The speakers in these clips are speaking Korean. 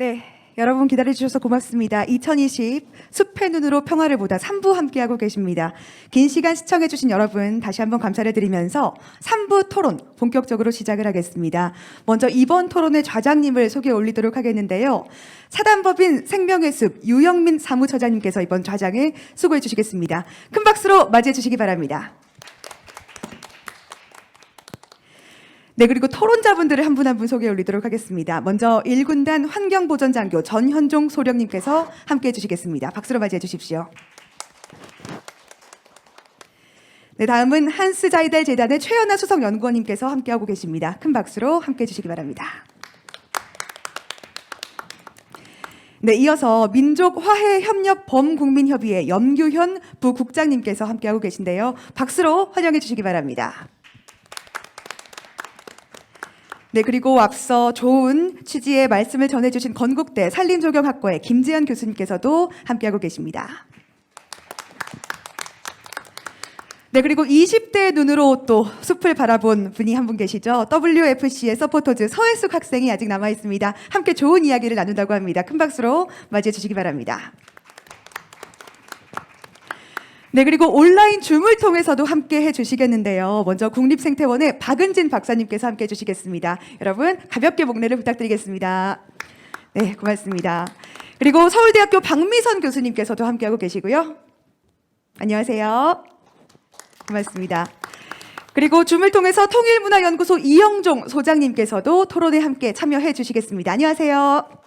네, 여러분 기다려주셔서 고맙습니다. 2020 숲의 눈으로 평화를 보다 3부 함께하고 계십니다. 긴 시간 시청해주신 여러분 다시 한번 감사를 드리면서 3부 토론 본격적으로 시작을 하겠습니다. 먼저 이번 토론의 좌장님을 소개해 올리도록 하겠는데요. 사단법인 생명의 숲 유영민 사무처장님께서 이번 좌장을 수고해 주시겠습니다. 큰 박수로 맞이해 주시기 바랍니다. 네, 그리고 토론자분들을 한 분 한 분 소개해 올리도록 하겠습니다. 먼저 1군단 환경보전장교 전현종 소령님께서 함께해 주시겠습니다. 박수로 맞이해 주십시오. 네, 다음은 한스자이델 재단의 최연아 수석연구원님께서 함께하고 계십니다. 큰 박수로 함께해 주시기 바랍니다. 네, 이어서 민족화해협력범국민협의회 염규현 부국장님께서 함께하고 계신데요. 박수로 환영해 주시기 바랍니다. 네, 그리고 앞서 좋은 취지의 말씀을 전해주신 건국대 산림조경학과의 김재현 교수님께서도 함께하고 계십니다. 네, 그리고 20대의 눈으로 또 숲을 바라본 분이 한 분 계시죠. WFC의 서포터즈 서혜숙 학생이 아직 남아있습니다. 함께 좋은 이야기를 나눈다고 합니다. 큰 박수로 맞이해 주시기 바랍니다. 네, 그리고 온라인 줌을 통해서도 함께 해주시겠는데요. 먼저 국립생태원의 박은진 박사님께서 함께 해주시겠습니다. 여러분 가볍게 목례를 부탁드리겠습니다. 네, 고맙습니다. 그리고 서울대학교 박미선 교수님께서도 함께하고 계시고요. 안녕하세요. 고맙습니다. 그리고 줌을 통해서 통일문화연구소 이영종 소장님께서도 토론에 함께 참여해 주시겠습니다. 안녕하세요.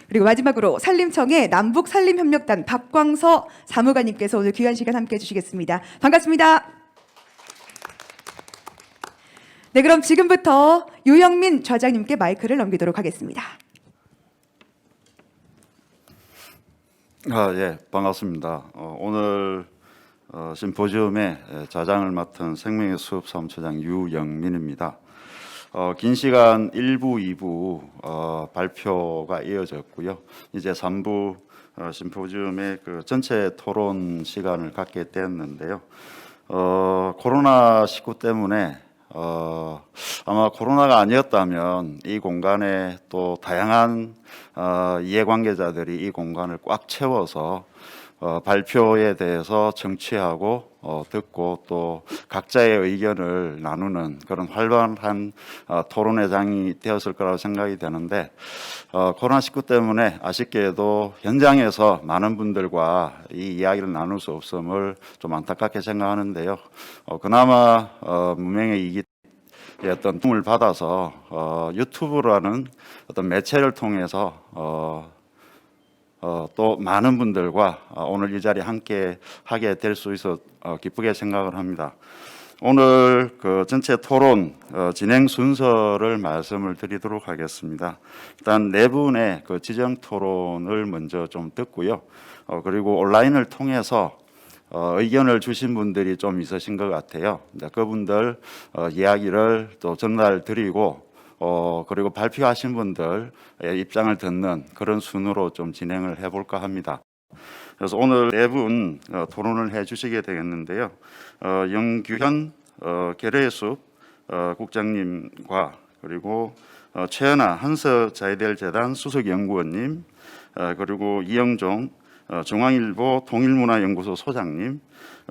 그리고 마지막으로 산림청의 남북산림협력단 박광서 사무관님께서 오늘 귀한 시간 함께해 주시겠습니다. 반갑습니다. 네, 그럼 지금부터 유영민 좌장님께 마이크를 넘기도록 하겠습니다. 예, 반갑습니다. 오늘 심포지움의 좌장을 맡은 생명의 숲 사무처장 유영민입니다. 긴 시간 1부, 2부 발표가 이어졌고요. 이제 3부 심포지움의 그 전체 토론 시간을 갖게 됐는데요. 코로나19 때문에 아마 코로나가 아니었다면 이 공간에 또 다양한 이해관계자들이 이 공간을 꽉 채워서 발표에 대해서 청취하고 듣고 또 각자의 의견을 나누는 그런 활발한 토론회 장이 되었을 거라고 생각이 되는데 코로나19 때문에 아쉽게도 현장에서 많은 분들과 이 이야기를 나눌 수 없음을 좀 안타깝게 생각하는데요. 그나마 문명의 이기 어떤 도움을 받아서 유튜브라는 어떤 매체를 통해서 또 많은 분들과 오늘 이 자리에 함께 하게 될 수 있어 기쁘게 생각을 합니다. 오늘 그 전체 토론 진행 순서를 말씀을 드리도록 하겠습니다. 일단 네 분의 그 지정 토론을 먼저 좀 듣고요. 그리고 온라인을 통해서 의견을 주신 분들이 좀 있으신 것 같아요. 그분들 이야기를 또 전달 드리고 그리고 발표하신 분들 입장을 듣는 그런 순으로 좀 진행을 해볼까 합니다. 그래서 오늘 네 분 토론을 해주시게 되겠는데요. 영규현 계례숲 국장님과 그리고 최연아 한서자이델재단 수석연구원님 그리고 이영종 중앙일보 통일문화연구소 소장님,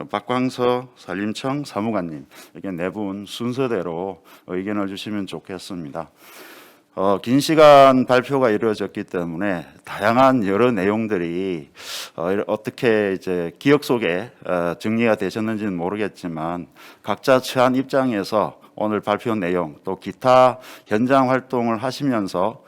박광서 산림청 사무관님 이렇게 네 분 순서대로 의견을 주시면 좋겠습니다. 긴 시간 발표가 이루어졌기 때문에 다양한 여러 내용들이 어떻게 이제 기억 속에 정리가 되셨는지는 모르겠지만 각자 처한 입장에서 오늘 발표 내용 또 기타 현장 활동을 하시면서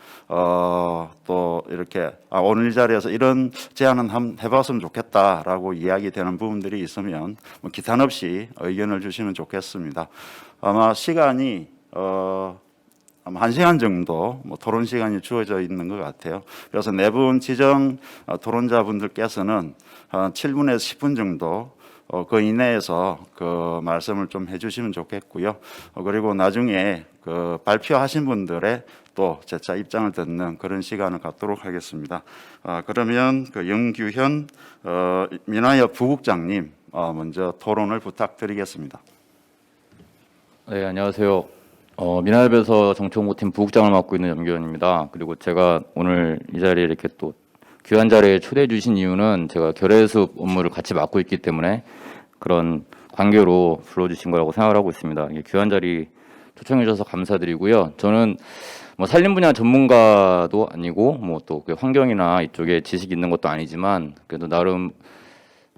또 이렇게 오늘 이 자리에서 이런 제안은 한번 해봤으면 좋겠다라고 이야기되는 부분들이 있으면 뭐 기탄 없이 의견을 주시면 좋겠습니다. 아마 시간이 아마 1시간 정도 토론 시간이 주어져 있는 것 같아요. 그래서 네 분 지정 토론자분들께서는 한 7분에서 10분 정도 그 이내에서 그 말씀을 좀 해주시면 좋겠고요. 그리고 나중에 그 발표하신 분들의 또 재차 입장을 듣는 그런 시간을 갖도록 하겠습니다. 그러면 그 영규현 민화협 부국장님 먼저 토론을 부탁드리겠습니다. 네, 안녕하세요. 미나협에서 정치홍보팀 부국장을 맡고 있는 염기현입니다. 그리고 제가 오늘 이 자리에 이렇게 또 귀한 자리에 초대해 주신 이유는 제가 결해수업 업무를 같이 맡고 있기 때문에 그런 관계로 불러주신 거라고 생각을 하고 있습니다. 이게 귀한 자리 초청해 주셔서 감사드리고요. 저는 뭐 산림 분야 전문가도 아니고 뭐 또 환경이나 이쪽에 지식이 있는 것도 아니지만 그래도 나름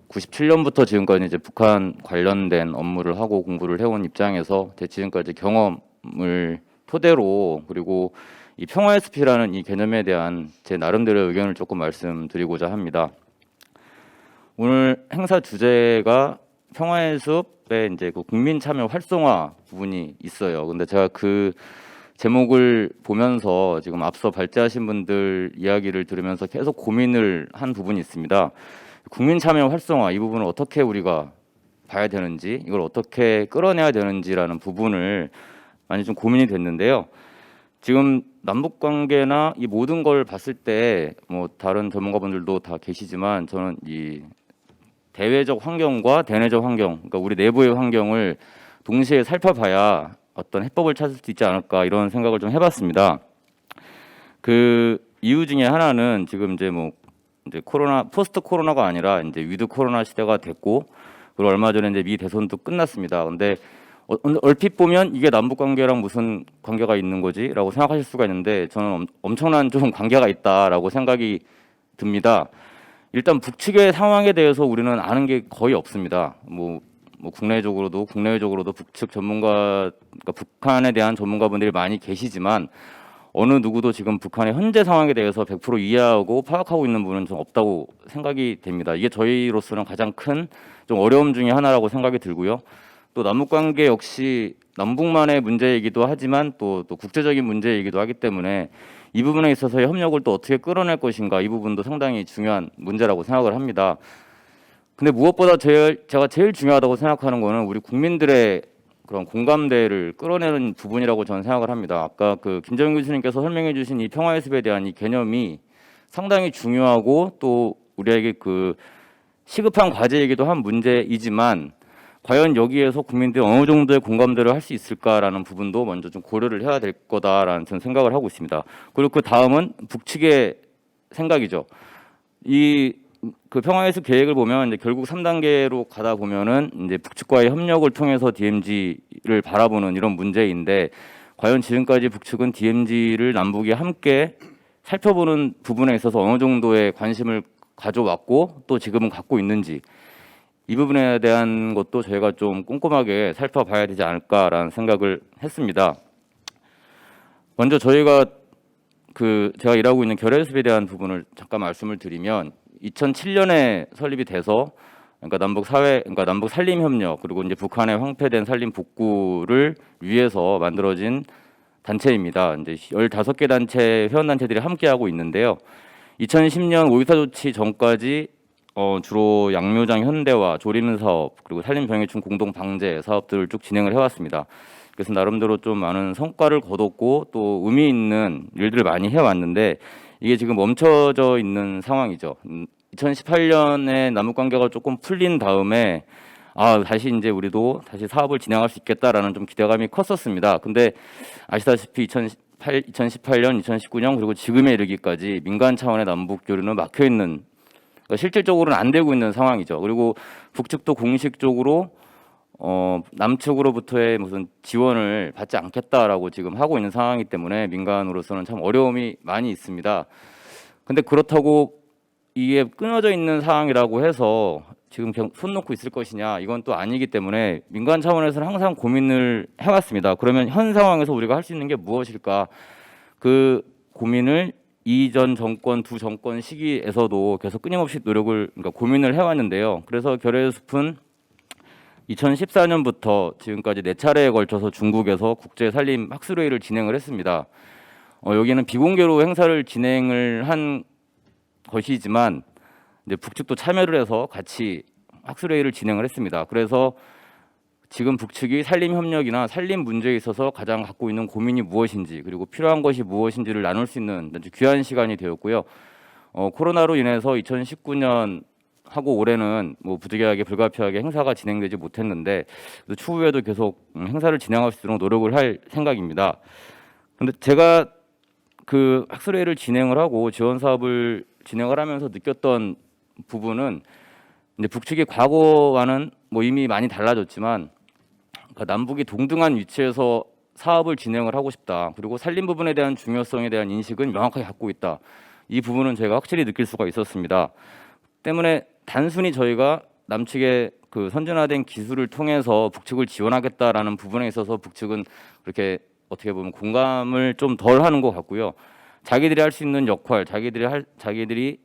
97년부터 지금까지 이제 북한 관련된 업무를 하고 공부를 해온 입장에서 제 지금까지 경험을 토대로 그리고 이 평화의 숲이라는 이 개념에 대한 제 나름대로의 의견을 조금 말씀드리고자 합니다. 오늘 행사 주제가 평화의 숲에 이제 그 국민 참여 활성화 부분이 있어요. 근데 제가 그 제목을 보면서 지금 앞서 발제하신 분들 이야기를 들으면서 계속 고민을 한 부분이 있습니다. 국민 참여 활성화 이 부분을 어떻게 우리가 봐야 되는지 이걸 어떻게 끌어내야 되는지라는 부분을 많이 좀 고민이 됐는데요. 지금 남북 관계나 이 모든 걸 봤을 때 뭐 다른 전문가분들도 다 계시지만 저는 이 대외적 환경과 대내적 환경, 그러니까 우리 내부의 환경을 동시에 살펴봐야 어떤 해법을 찾을 수 있지 않을까 이런 생각을 좀 해봤습니다. 그 이유 중에 하나는 지금 이제 코로나 포스트 코로나가 아니라 이제 위드 코로나 시대가 됐고 그리고 얼마 전에 이제 미 대선도 끝났습니다. 근데 얼핏 보면 이게 남북 관계랑 무슨 관계가 있는 거지라고 생각하실 수가 있는데 저는 엄청난 좀 관계가 있다라고 생각이 듭니다. 일단 북측의 상황에 대해서 우리는 아는 게 거의 없습니다. 뭐 국내적으로도 국내외적으로도 북측 전문가, 그러니까 북한에 대한 전문가분들이 많이 계시지만 어느 누구도 지금 북한의 현재 상황에 대해서 100% 이해하고 파악하고 있는 분은 좀 없다고 생각이 됩니다. 이게 저희로서는 가장 큰 좀 어려움 중에 하나라고 생각이 들고요. 또 남북 관계 역시 남북만의 문제이기도 하지만 또 국제적인 문제이기도 하기 때문에 이 부분에 있어서의 협력을 또 어떻게 끌어낼 것인가 이 부분도 상당히 중요한 문제라고 생각을 합니다. 근데 무엇보다 제가 제일 중요하다고 생각하는 거는 우리 국민들의 그런 공감대를 끌어내는 부분이라고 저는 생각을 합니다. 아까 그 김정인 교수님께서 설명해 주신 이 평화의 숲에 대한 이 개념이 상당히 중요하고 또 우리에게 그 시급한 과제이기도 한 문제이지만 과연 여기에서 국민들이 어느 정도의 공감대를 할 수 있을까라는 부분도 먼저 좀 고려를 해야 될 거다라는 저는 생각을 하고 있습니다. 그리고 그 다음은 북측의 생각이죠. 그 평화의 숲 계획을 보면 이제 결국 3단계로 가다 보면은 이제 북측과의 협력을 통해서 DMZ를 바라보는 이런 문제인데 과연 지금까지 북측은 DMZ를 남북이 함께 살펴보는 부분에 있어서 어느 정도의 관심을 가져왔고 또 지금은 갖고 있는지 이 부분에 대한 것도 저희가 좀 꼼꼼하게 살펴봐야 되지 않을까라는 생각을 했습니다. 먼저 저희가 제가 일하고 있는 결해숲에 대한 부분을 잠깐 말씀을 드리면 2007년에 설립이 돼서 그러니까 남북 산림 협력 그리고 이제 북한의 황폐된 산림 복구를 위해서 만들어진 단체입니다. 이제 15개 단체 회원 단체들이 함께 하고 있는데요. 2010년 5.14 조치 전까지 주로 양묘장 현대화, 조림 사업 그리고 산림 병해충 공동 방제 사업들을 쭉 진행을 해왔습니다. 그래서 나름대로 좀 많은 성과를 거뒀고 또 의미 있는 일들을 많이 해왔는데 이게 지금 멈춰져 있는 상황이죠. 2018년에 남북 관계가 조금 풀린 다음에 다시 이제 우리도 다시 사업을 진행할 수 있겠다라는 좀 기대감이 컸었습니다. 근데 아시다시피 2018년, 2019년 그리고 지금에 이르기까지 민간 차원의 남북 교류는 막혀 있는 그러니까 실질적으로는 안 되고 있는 상황이죠. 그리고 북측도 공식적으로 남측으로부터의 무슨 지원을 받지 않겠다라고 지금 하고 있는 상황이기 때문에 민간으로서는 참 어려움이 많이 있습니다. 근데 그렇다고 이게 끊어져 있는 상황이라고 해서 지금 그냥 손 놓고 있을 것이냐 이건 또 아니기 때문에 민간 차원에서는 항상 고민을 해왔습니다. 그러면 현 상황에서 우리가 할 수 있는 게 무엇일까? 그 고민을 이전 정권 두 정권 시기에서도 계속 끊임없이 그러니까 고민을 해왔는데요. 그래서 결해숲은 2014년부터 지금까지 4차례에 걸쳐서 중국에서 국제 산림 학술회의를 진행을 했습니다. 여기는 비공개로 행사를 진행을 한 것이지만 이제 북측도 참여를 해서 같이 학술회의를 진행을 했습니다. 그래서 지금 북측이 산림 협력이나 산림 문제에 있어서 가장 갖고 있는 고민이 무엇인지 그리고 필요한 것이 무엇인지를 나눌 수 있는 아주 귀한 시간이 되었고요. 코로나로 인해서 2019년 하고 올해는 뭐 부득이하게 불가피하게 행사가 진행되지 못했는데 추후에도 계속 행사를 진행할 수 있도록 노력을 할 생각입니다. 그런데 제가 그 학술회의를 진행을 하고 지원 사업을 진행을 하면서 느꼈던 부분은 이제 북측이 과거와는 뭐 이미 많이 달라졌지만 그러니까 남북이 동등한 위치에서 사업을 진행을 하고 싶다. 그리고 산림 부분에 대한 중요성에 대한 인식은 명확하게 갖고 있다. 이 부분은 제가 확실히 느낄 수가 있었습니다. 때문에 단순히 저희가 남측의 그 선진화된 기술을 통해서 북측을 지원하겠다라는 부분에 있어서 북측은 그렇게 어떻게 보면 공감을 좀 덜 하는 것 같고요. 자기들이 할 수 있는 역할, 자기들이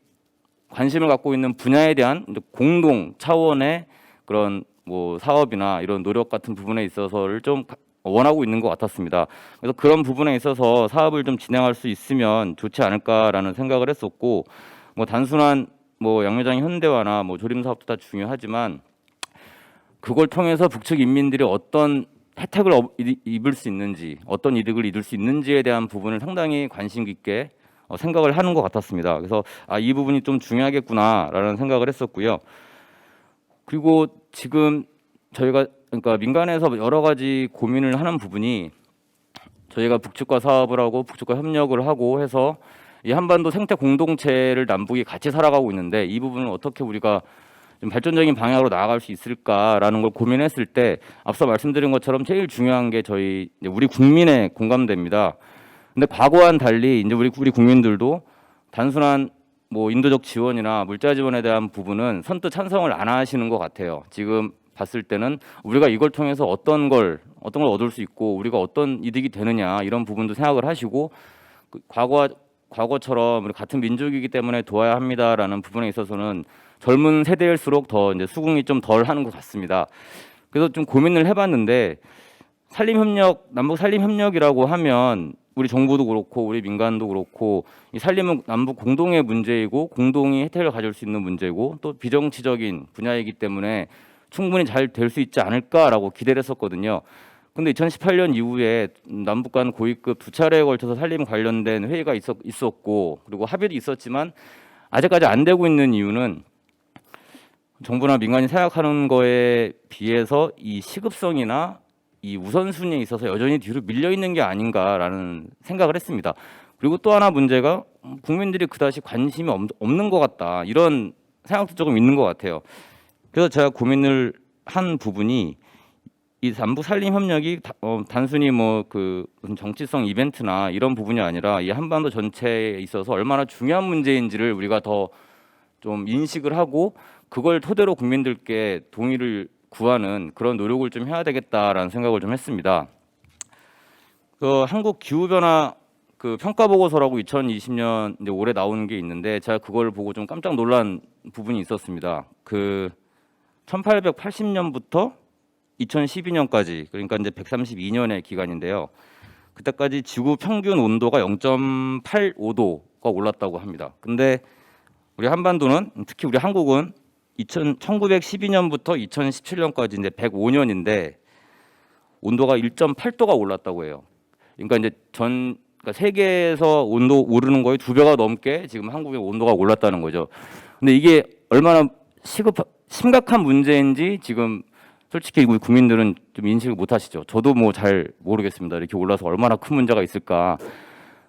관심을 갖고 있는 분야에 대한 공동 차원의 그런 뭐 사업이나 이런 노력 같은 부분에 있어서를 좀 원하고 있는 것 같았습니다. 그래서 그런 부분에 있어서 사업을 좀 진행할 수 있으면 좋지 않을까라는 생각을 했었고, 뭐 단순한 뭐 양묘장 현대화나 뭐 조림 사업도 다 중요하지만 그걸 통해서 북측 인민들이 어떤 혜택을 입을 수 있는지, 어떤 이득을 이룰 수 있는지에 대한 부분을 상당히 관심 깊게 생각을 하는 것 같았습니다. 그래서 이 부분이 좀 중요하겠구나라는 생각을 했었고요. 그리고 지금 저희가 그러니까 민간에서 여러 가지 고민을 하는 부분이 저희가 북측과 사업을 하고 북측과 협력을 하고 해서 이 한반도 생태 공동체를 남북이 같이 살아가고 있는데 이 부분을 어떻게 우리가 좀 발전적인 방향으로 나아갈 수 있을까라는 걸 고민했을 때 앞서 말씀드린 것처럼 제일 중요한 게 우리 국민의 공감대입니다. 근데 과거와는 달리 이제 우리 국민들도 단순한 뭐 인도적 지원이나 물자 지원에 대한 부분은 선뜻 찬성을 안 하시는 것 같아요. 지금 봤을 때는 우리가 이걸 통해서 어떤 걸 얻을 수 있고 우리가 어떤 이득이 되느냐 이런 부분도 생각을 하시고 과거처럼 우리 같은 민족이기 때문에 도와야 합니다라는 부분에 있어서는 젊은 세대일수록 더 이제 수긍이 좀 덜 하는 것 같습니다. 그래서 좀 고민을 해봤는데 남북 산림 협력이라고 하면 우리 정부도 그렇고 우리 민간도 그렇고 이 산림은 남북 공동의 문제이고 공동이 혜택을 가질 수 있는 문제고 또 비정치적인 분야이기 때문에 충분히 잘 될 수 있지 않을까라고 기대를 했었거든요. 근데 2018년 이후에 남북 간 고위급 2차례에 걸쳐서 산림 관련된 회의가 있었고 그리고 합의도 있었지만 아직까지 안 되고 있는 이유는 정부나 민간이 생각하는 거에 비해서 이 시급성이나 이 우선순위에 있어서 여전히 뒤로 밀려 있는 게 아닌가라는 생각을 했습니다. 그리고 또 하나 문제가 국민들이 그다지 관심이 없는 것 같다. 이런 생각도 조금 있는 것 같아요. 그래서 제가 고민을 한 부분이 이 남북 산림 협력이 단순히 뭐 그 무슨 정치성 이벤트나 이런 부분이 아니라 이 한반도 전체에 있어서 얼마나 중요한 문제인지를 우리가 더 좀 인식을 하고 그걸 토대로 국민들께 동의를 구하는 그런 노력을 좀 해야 되겠다라는 생각을 좀 했습니다. 그 한국 기후 변화 그 평가 보고서라고 2020년 이제 올해 나오는 게 있는데 제가 그걸 보고 좀 깜짝 놀란 부분이 있었습니다. 그 1880년부터 2012년까지 그러니까 이제 132년의 기간인데요. 그때까지 지구 평균 온도가 0.85도가 올랐다고 합니다. 근데 우리 한반도는 특히 우리 한국은 1912년부터 2017년까지 이제 105년인데 온도가 1.8도가 올랐다고 해요. 그러니까 이제 그러니까 세계에서 온도 오르는 거의 2배가 넘게 지금 한국의 온도가 올랐다는 거죠. 근데 이게 얼마나 심각한 문제인지 지금 솔직히 우리 국민들은 좀 인식을 못 하시죠. 저도 뭐 잘 모르겠습니다. 이렇게 올라서 얼마나 큰 문제가 있을까.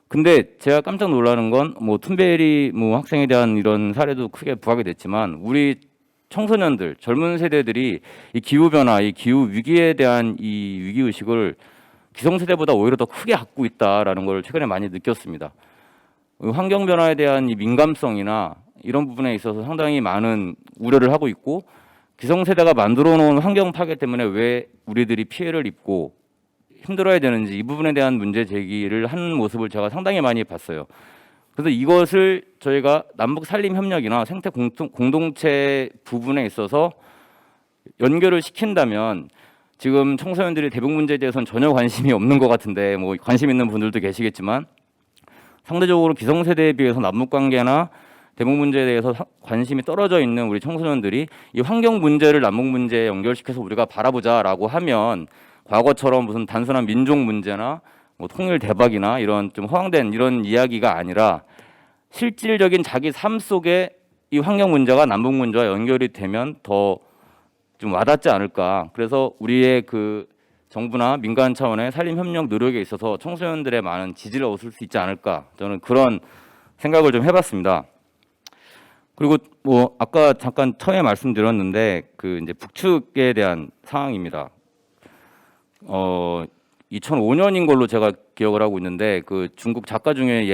근데 제가 깜짝 놀라는 건 뭐 툰베리 뭐 학생에 대한 이런 사례도 크게 부각이 됐지만 우리 청소년들, 젊은 세대들이 이 기후 변화, 이 기후 위기에 대한 이 위기 의식을 기성세대보다 오히려 더 크게 갖고 있다라는 걸 최근에 많이 느꼈습니다. 환경 변화에 대한 이 민감성이나 이런 부분에 있어서 상당히 많은 우려를 하고 있고 기성세대가 만들어 놓은 환경 파괴 때문에 왜 우리들이 피해를 입고 힘들어야 되는지 이 부분에 대한 문제 제기를 하는 모습을 제가 상당히 많이 봤어요. 그래서 이것을 저희가 남북 산림 협력이나 생태 공동체 부분에 있어서 연결을 시킨다면 지금 청소년들이 대북 문제에 대해서는 전혀 관심이 없는 것 같은데 뭐 관심 있는 분들도 계시겠지만 상대적으로 기성세대에 비해서 남북 관계나 대북 문제에 대해서 관심이 떨어져 있는 우리 청소년들이 이 환경 문제를 남북 문제에 연결시켜서 우리가 바라보자라고 하면 과거처럼 무슨 단순한 민족 문제나 뭐 통일 대박이나 이런 좀 허황된 이런 이야기가 아니라 실질적인 자기 삶 속에 이 환경 문제가 남북 문제와 연결이 되면 더 좀 와닿지 않을까. 그래서 우리의 그 정부나 민간 차원의 산림 협력 노력에 있어서 청소년들의 많은 지지를 얻을 수 있지 않을까. 저는 그런 생각을 좀 해봤습니다. 그리고 뭐 아까 잠깐 처음에 말씀드렸는데 그 이제 북측에 대한 상황입니다. 2005년인 걸로 제가 기억을 하고 있는데 그 중국 작가 중에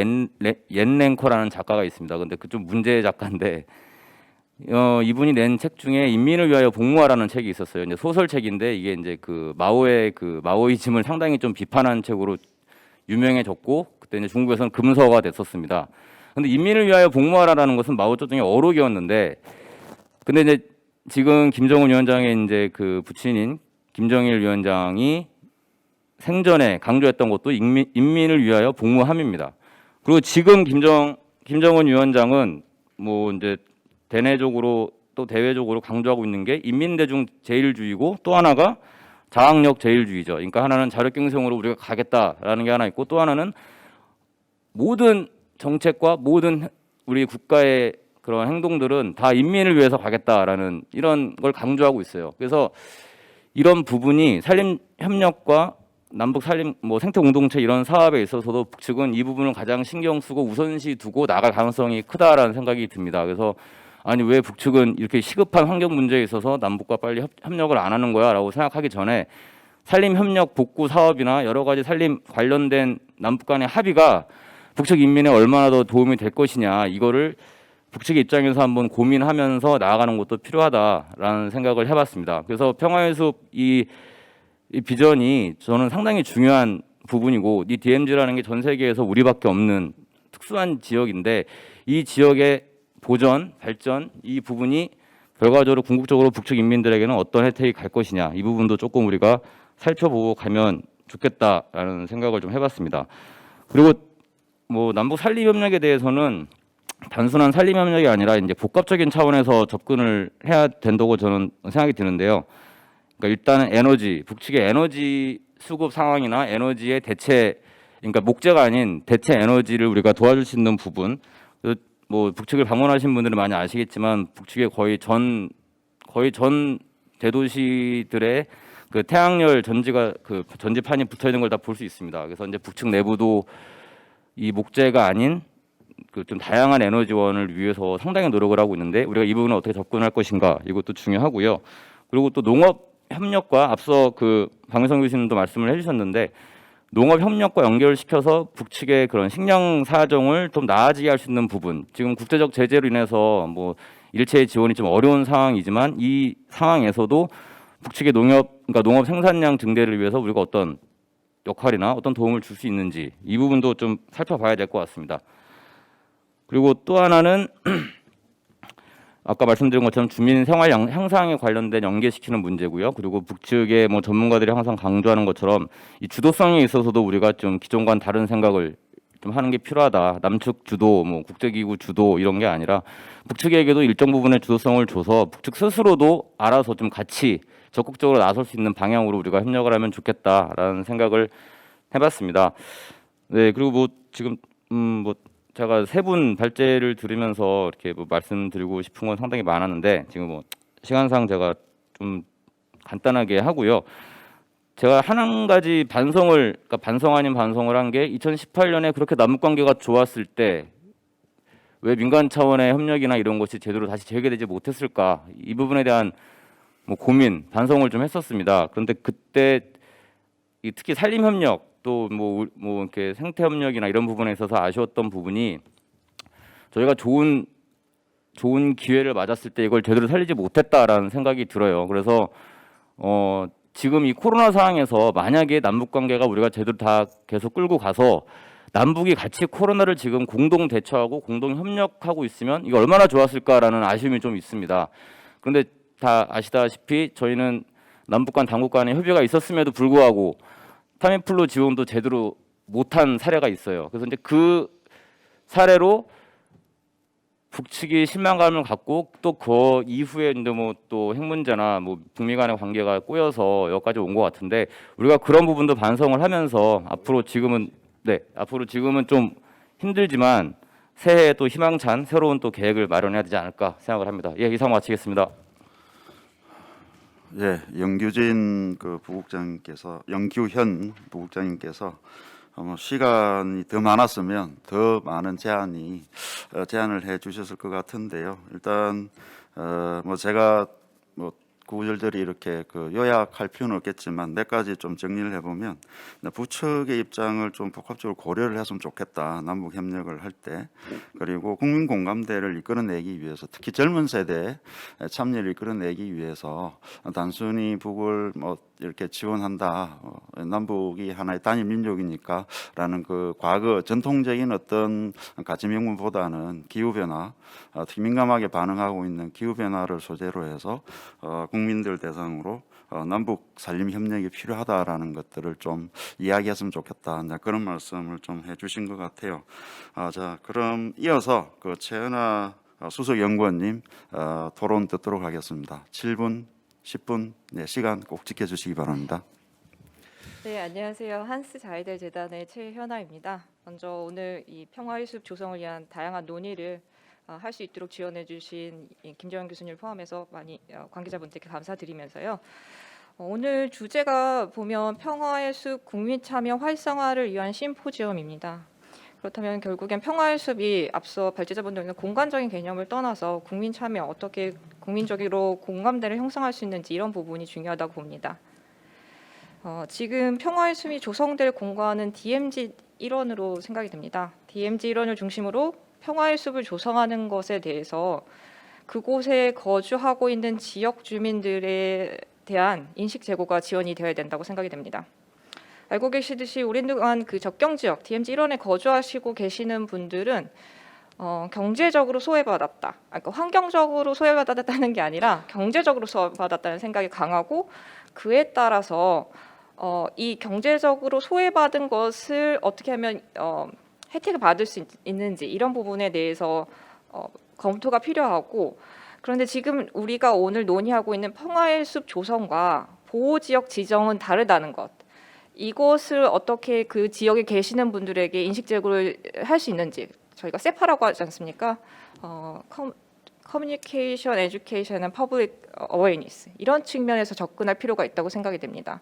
옌랭커라는 작가가 있습니다. 근데 그 좀 문제 작가인데 이분이 낸 책 중에 인민을 위하여 복무하라는 책이 있었어요. 이제 소설책인데 이게 이제 그 마오의 그 마오이즘을 상당히 좀 비판한 책으로 유명해졌고 그때 이제 중국에서는 금서가 됐었습니다. 근데 인민을 위하여 복무하라라는 것은 마오쩌둥의 어록이었는데 근데 이제 지금 김정은 위원장의 이제 그 부친인 김정일 위원장이 생전에 강조했던 것도 인민을 위하여 복무함입니다. 그리고 지금 김정은 위원장은 뭐 이제 대내적으로 또 대외적으로 강조하고 있는 게 인민대중 제일주의고 또 하나가 자학력 제일주의죠. 그러니까 하나는 자력갱생으로 우리가 가겠다라는 게 하나 있고 또 하나는 모든 정책과 모든 우리 국가의 그런 행동들은 다 인민을 위해서 가겠다라는 이런 걸 강조하고 있어요. 그래서 이런 부분이 산림 협력과 남북 산림 뭐 생태 공동체 이런 사업에 있어서도 북측은 이 부분을 가장 신경 쓰고 우선시 두고 나갈 가능성이 크다라는 생각이 듭니다. 그래서 아니 왜 북측은 이렇게 시급한 환경 문제에 있어서 남북과 빨리 협력을 안 하는 거야라고 생각하기 전에 산림 협력 복구 사업이나 여러 가지 산림 관련된 남북 간의 합의가 북측 인민에 얼마나 더 도움이 될 것이냐 이거를 북측의 입장에서 한번 고민하면서 나아가는 것도 필요하다라는 생각을 해봤습니다. 그래서 평화의 숲 이 비전이 저는 상당히 중요한 부분이고 이 DMZ라는 게 전 세계에서 우리밖에 없는 특수한 지역인데 이 지역의 보전, 발전 이 부분이 결과적으로 궁극적으로 북측 인민들에게는 어떤 혜택이 갈 것이냐 이 부분도 조금 우리가 살펴보고 가면 좋겠다라는 생각을 좀 해봤습니다. 그리고 뭐 남북 산림 협력에 대해서는 단순한 산림 협력이 아니라 이제 복합적인 차원에서 접근을 해야 된다고 저는 생각이 드는데요. 그러니까 일단은 에너지, 북측의 에너지 수급 상황이나 에너지의 대체, 그러니까 목재가 아닌 대체 에너지를 우리가 도와줄 수 있는 부분. 뭐 북측을 방문하신 분들은 많이 아시겠지만 북측의 거의 전 대도시들의 그 태양열 전지가 그 전지판이 붙어 있는 걸 다 볼 수 있습니다. 그래서 이제 북측 내부도 이 목재가 아닌 그 좀 다양한 에너지원을 위해서 상당히 노력을 하고 있는데 우리가 이 부분을 어떻게 접근할 것인가 이것도 중요하고요. 그리고 또 농업 협력과 앞서 그 박명성 교수님도 말씀을 해주셨는데 농업 협력과 연결시켜서 북측의 그런 식량 사정을 좀 나아지게 할 수 있는 부분. 지금 국제적 제재로 인해서 뭐 일체 지원이 좀 어려운 상황이지만 이 상황에서도 북측의 그러니까 농업 생산량 증대를 위해서 우리가 어떤 역할이나 어떤 도움을 줄 수 있는지 이 부분도 좀 살펴봐야 될 것 같습니다. 그리고 또 하나는 아까 말씀드린 것처럼 주민 생활 향상에 관련된 연계시키는 문제고요. 그리고 북측의 뭐 전문가들이 항상 강조하는 것처럼 이 주도성에 있어서도 우리가 좀 기존과는 다른 생각을 좀 하는 게 필요하다. 남측 주도, 뭐 국제기구 주도 이런 게 아니라 북측에게도 일정 부분의 주도성을 줘서 북측 스스로도 알아서 좀 같이 적극적으로 나설 수 있는 방향으로 우리가 협력을 하면 좋겠다라는 생각을 해봤습니다. 네, 그리고 뭐 지금 뭐 제가 세 분 발제를 들으면서 이렇게 뭐 말씀드리고 싶은 건 상당히 많았는데 지금 뭐 시간상 제가 좀 간단하게 하고요. 제가 한 가지 그러니까 반성 아닌 반성을 한 게 2018년에 그렇게 남북 관계가 좋았을 때 왜 민간 차원의 협력이나 이런 것이 제대로 다시 재개되지 못했을까 이 부분에 대한 뭐 고민, 반성을 좀 했었습니다. 그런데 그때 특히 산림 협력 또 뭐 이렇게 생태 협력이나 이런 부분에 있어서 아쉬웠던 부분이 저희가 좋은 기회를 맞았을 때 이걸 제대로 살리지 못했다라는 생각이 들어요. 그래서 지금 이 코로나 상황에서 만약에 남북 관계가 우리가 제대로 다 계속 끌고 가서 남북이 같이 코로나를 지금 공동 대처하고 공동 협력하고 있으면 이게 얼마나 좋았을까라는 아쉬움이 좀 있습니다. 그런데 다 아시다시피 저희는 남북 간 당국 간의 협의가 있었음에도 불구하고 타미플루 지원도 제대로 못한 사례가 있어요. 그래서 이제 그 사례로 북측이 실망감을 갖고 또 그 이후에 이제 뭐 또 핵 문제나 뭐 북미 간의 관계가 꼬여서 여기까지 온 것 같은데 우리가 그런 부분도 반성을 하면서 앞으로 지금은 좀 힘들지만 새해에 또 희망찬 새로운 또 계획을 마련해야 되지 않을까 생각을 합니다. 예, 이상 마치겠습니다. 예, 영규진 그 부국장님께서 영규현 부국장님께서 시간이 더 많았으면 더 많은 제안을 해 주셨을 것 같은데요. 일단 뭐 제가 뭐 구구절절히 이렇게 그 요약할 필요는 없겠지만 몇 가지 좀 정리를 해보면, 부처의 입장을 좀 복합적으로 고려를 했으면 좋겠다. 남북 협력을 할 때. 그리고 국민 공감대를 이끌어내기 위해서, 특히 젊은 세대의 참여를 이끌어내기 위해서 단순히 북을 뭐 이렇게 지원한다, 남북이 하나의 단일 민족이니까라는 그 과거 전통적인 어떤 가치 명분보다는 기후 변화, 특히 민감하게 반응하고 있는 기후 변화를 소재로 해서 국민들 대상으로 남북 산림 협력이 필요하다라는 것들을 좀 이야기했으면 좋겠다. 그런 말씀을 좀 해주신 것 같아요. 자, 그럼 이어서 그 최은하 수석 연구원님 토론 듣도록 하겠습니다. 7분, 10분 시간 꼭 지켜주시기 바랍니다. 네, 안녕하세요. 한스 자이델 재단의 최현아입니다. 먼저 오늘 이 평화의 숲 조성을 위한 다양한 논의를 할 수 있도록 지원해 주신 김정현 교수님을 포함해서 많이 관계자분들께 감사드리면서요. 오늘 주제가 보면 평화의 숲 국민 참여 활성화를 위한 심포지엄입니다. 그렇다면 결국엔 평화의 숲이 앞서 발제자분들은 공간적인 개념을 떠나서 국민 참여, 어떻게 국민적으로 공감대를 형성할 수 있는지 이런 부분이 중요하다고 봅니다. 지금 평화의 숲이 조성될 공간은 DMZ 일원으로 생각이 됩니다. DMZ 일원을 중심으로 평화의 숲을 조성하는 것에 대해서 그곳에 거주하고 있는 지역 주민들에 대한 인식 제고가 지원이 되어야 된다고 생각이 됩니다. 알고 계시듯이 오랜 동안 그 적경 지역 DMZ 일원에 거주하시고 계시는 분들은 경제적으로 소외받았다. 그러니까 환경적으로 소외받았다는 게 아니라 경제적으로 소외받았다는 생각이 강하고, 그에 따라서 이 경제적으로 소외받은 것을 어떻게 하면 혜택을 받을 수 있는지 이런 부분에 대해서 검토가 필요하고, 그런데 지금 우리가 오늘 논의하고 있는 평화의 숲 조성과 보호지역 지정은 다르다는 것, 이것을 어떻게 그 지역에 계시는 분들에게 인식 제고를 할 수 있는지, 저희가 세파라고 하지 않습니까? 커뮤니케이션, 에듀케이션, 앤 퍼블릭 어웨이니스, 이런 측면에서 접근할 필요가 있다고 생각이 됩니다.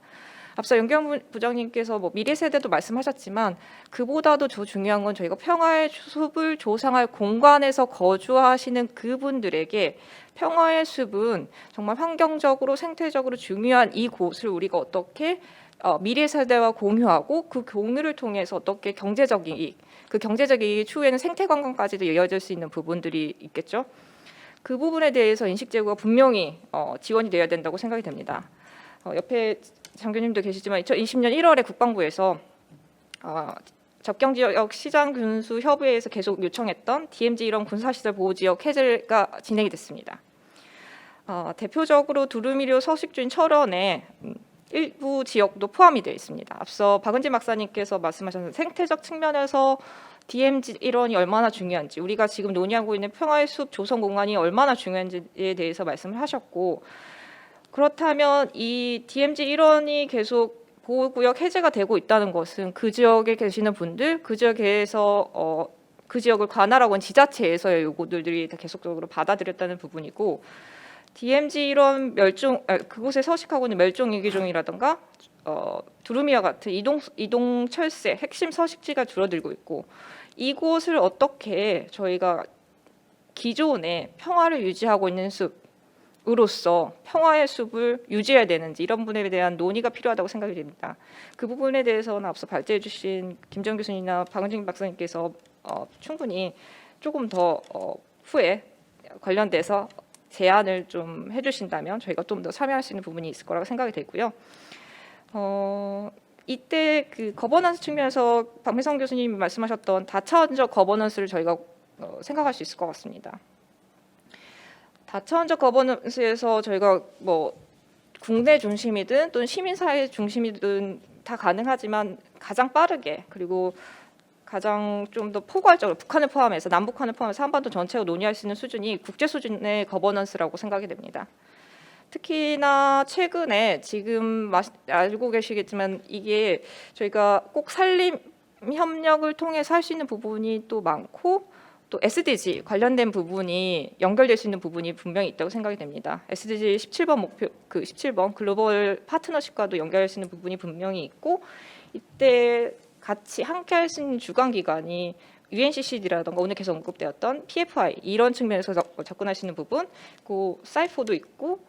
앞서 연경 부장님께서 뭐 미래 세대도 말씀하셨지만, 그보다도 더 중요한 건 저희가 평화의 숲을 조성할 공간에서 거주하시는 그분들에게 평화의 숲은 정말 환경적으로 생태적으로 중요한 이곳을 우리가 어떻게 미래 세대와 공유하고, 그 공유를 통해서 어떻게 경제적인 이익, 그 경제적인 이익 추후에는 생태 관광까지도 이어질 수 있는 부분들이 있겠죠. 그 부분에 대해서 인식 제고가 분명히 지원이 되어야 된다고 생각이 됩니다. 옆에 장교님도 계시지만 2020년 1월에 국방부에서 접경지역 시장 군수 협의회에서 계속 요청했던 DMZ 일원 군사시설 보호지역 해제가 진행이 됐습니다. 대표적으로 두루미료 서식주인 철원에 일부 지역도 포함이 되어 있습니다. 앞서 박은진 박사님께서 말씀하신 생태적 측면에서 DMZ 일원이 얼마나 중요한지, 우리가 지금 논의하고 있는 평화의 숲 조성 공간이 얼마나 중요한지에 대해서 말씀을 하셨고, 그렇다면 이 DMZ 일원이 계속 보호구역 해제가 되고 있다는 것은 그 지역에 계시는 분들, 그 지역에서 그 지역을 관할하고 있는 지자체에서의 요구들이 계속적으로 받아들였다는 부분이고, DMZ 일원 그곳에 서식하고 있는 멸종위기종이라든가 두루미와 같은 이동 철새 핵심 서식지가 줄어들고 있고, 이곳을 어떻게 저희가 기존의 평화를 유지하고 있는 숲으로서 평화의 숲을 유지해야 되는지, 이런 부분에 대한 논의가 필요하다고 생각이 됩니다. 그 부분에 대해서는 앞서 발제해 주신 김정 교수님이나 박은진 박사님께서 충분히 조금 더 후에 관련돼서 제안을 좀 해주신다면 저희가 좀 더 참여할 수 있는 부분이 있을 거라고 생각이 되고요. 이때 그 거버넌스 측면에서 박미성 교수님이 말씀하셨던 다차원적 거버넌스를 저희가 생각할 수 있을 것 같습니다. 다차원적 거버넌스에서 저희가 뭐 국내 중심이든 또는 시민사회 중심이든 다 가능하지만, 가장 빠르게 그리고 가장 좀 더 포괄적으로 북한을 포함해서, 남북한을 포함해서 한반도 전체を논의할 수 있는 수준이 국제 수준의 거버넌스라고 생각이 됩니다. 특히나 최근에 지금 알고 계시겠지만, 이게 저희가 꼭 산림 협력을 통해서 할 수 있는 부분이 또 많고, 또 SDG 관련된 부분이 연결될 수 있는 부분이 분명히 있다고 생각이 됩니다. SDG 17번 목표, 그 17번 글로벌 파트너십과도 연결할 수 있는 부분이 분명히 있고, 이때 같이 함께 할 수 있는 주관 기관이 UNCCD라던가 오늘 계속 언급되었던 PFI 이런 측면에서 접근할 수 있는 부분, 그 사이포도 있고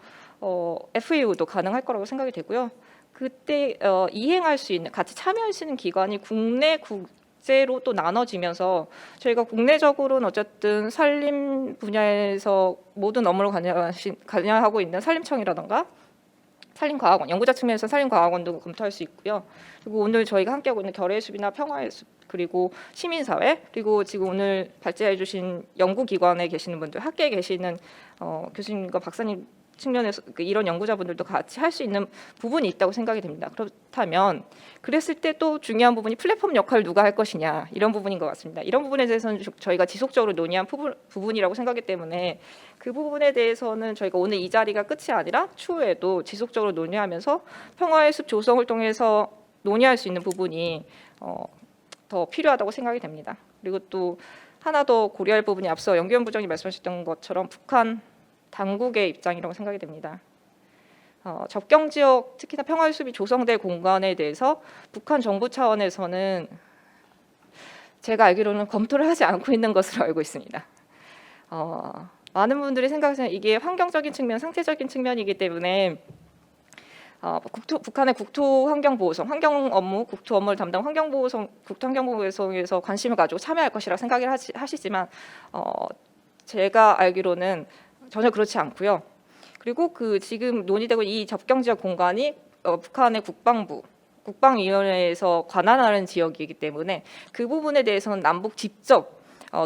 FAO도 가능할 거라고 생각이 되고요. 그때 이행할 수 있는, 같이 참여할 수 있는 기관이 국내 국제로 또 나눠지면서 저희가 국내적으로는 어쨌든 산림 분야에서 모든 업무를 관여하고 있는 산림청이라던가 산림과학원, 연구자 측면에서 산림과학원도 검토할 수 있고요. 그리고 오늘 저희가 함께하고 있는 결의의 숲이나 평화의 숲, 그리고 시민사회, 그리고 지금 오늘 발제해 주신 연구기관에 계시는 분들, 학계에 계시는 교수님과 박사님 측면에서 이런 연구자분들도 같이 할 수 있는 부분이 있다고 생각이 됩니다. 그렇다면 그랬을 때 또 중요한 부분이 플랫폼 역할을 누가 할 것이냐, 이런 부분인 것 같습니다. 이런 부분에 대해서는 저희가 지속적으로 논의한 부분이라고 생각하기 때문에 그 부분에 대해서는 저희가 오늘 이 자리가 끝이 아니라 추후에도 지속적으로 논의하면서 평화의 숲 조성을 통해서 논의할 수 있는 부분이 더 필요하다고 생각이 됩니다. 그리고 또 하나 더 고려할 부분이 앞서 연기원 부장님 말씀하셨던 것처럼 북한 당국의 입장이라고 생각이 됩니다. 접경 지역, 특히나 평화의 숲이 조성될 공간에 대해서 북한 정부 차원에서는 제가 알기로는 검토를 하지 않고 있는 것으로 알고 있습니다. 많은 분들이 생각하시는 이게 환경적인 측면, 상태적인 측면이기 때문에 북한의 국토환경보호성, 환경 업무, 국토 업무를 담당 국토환경보호성에서 관심을 가지고 참여할 것이라 생각을 하시지만 제가 알기로는 전혀 그렇지 않고요. 그리고 그 지금 논의되고 이 접경 지역 공간이 북한의 국방위원회에서 관할하는 지역이기 때문에 그 부분에 대해서는 남북 직접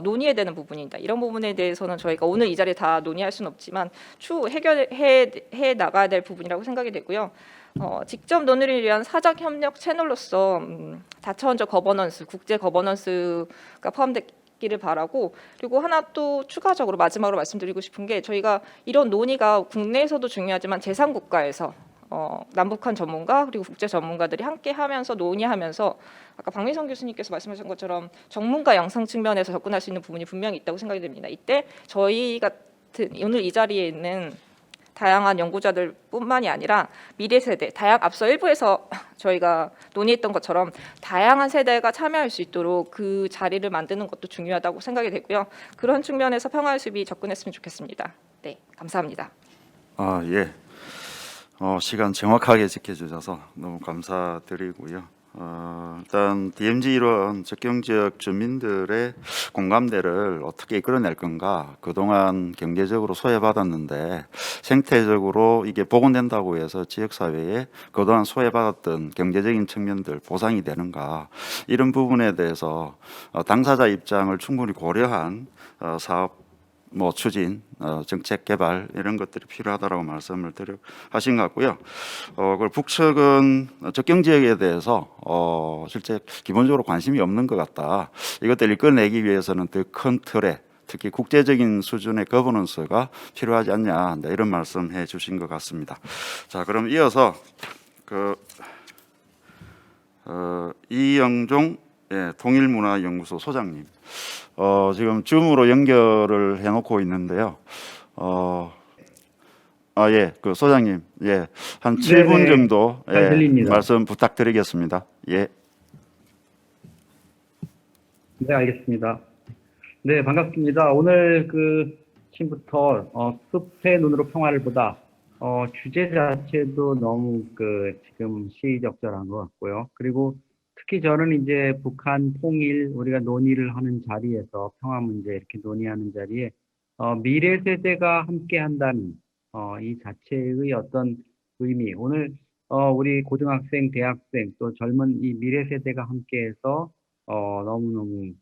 논의해야 되는 부분입니다. 이런 부분에 대해서는 저희가 오늘 이 자리에 다 논의할 수는 없지만 추후 해결해 나가야 될 부분이라고 생각이 되고요. 직접 논의를 위한 사적 협력 채널로서 다차원적 거버넌스, 국제 거버넌스가 포함되기를 바라고, 그리고 하나 또 추가적으로 마지막으로 말씀드리고 싶은 게 저희가 이런 논의가 국내에서도 중요하지만 제3국가에서 남북한 전문가 그리고 국제 전문가들이 함께하면서 논의하면서 아까 박민성 교수님께서 말씀하신 것처럼 전문가 양성 측면에서 접근할 수 있는 부분이 분명히 있다고 생각이 됩니다. 이때 저희 같은 오늘 이 자리에 있는 다양한 연구자들뿐만이 아니라 미래 세대, 앞서 일부에서 저희가 논의했던 것처럼 다양한 세대가 참여할 수 있도록 그 자리를 만드는 것도 중요하다고 생각이 되고요. 그런 측면에서 평화의 숲이 접근했으면 좋겠습니다. 네, 감사합니다. 예. 시간 정확하게 지켜주셔서 너무 감사드리고요. 일단 DMZ 이런 접경 지역 주민들의 공감대를 어떻게 이끌어낼 건가. 그동안 경제적으로 소외받았는데 생태적으로 이게 복원된다고 해서 지역사회에 그동안 소외받았던 경제적인 측면들 보상이 되는가. 이런 부분에 대해서 당사자 입장을 충분히 고려한 사업 추진, 정책 개발 이런 것들이 필요하다라고 말씀을 하신 것 같고요. 그리고 북측은 접경 지역에 대해서 실제 기본적으로 관심이 없는 것 같다. 이것들을 이끌어내기 위해서는 더 큰 틀에 특히 국제적인 수준의 거버넌스가 필요하지 않냐 이런 말씀해 주신 것 같습니다. 자, 그럼 이어서 이영종 통일문화연구소 소장님. 지금 줌으로 연결을 해놓고 있는데요. 그 소장님, 한 7분 정도 말씀 부탁드리겠습니다. 예. 네, 알겠습니다. 네, 반갑습니다. 오늘 아침부터 숲의 눈으로 평화를 보다 주제 자체도 너무 지금 시의적절한 것 같고요. 그리고 특히 저는 이제 북한 통일 우리가 논의를 하는 자리에서 평화 문제 이렇게 논의하는 자리에 미래 세대가 함께 한다는 이 자체의 어떤 의미, 오늘 우리 고등학생, 대학생 또 젊은 이 미래 세대가 함께해서 너무너무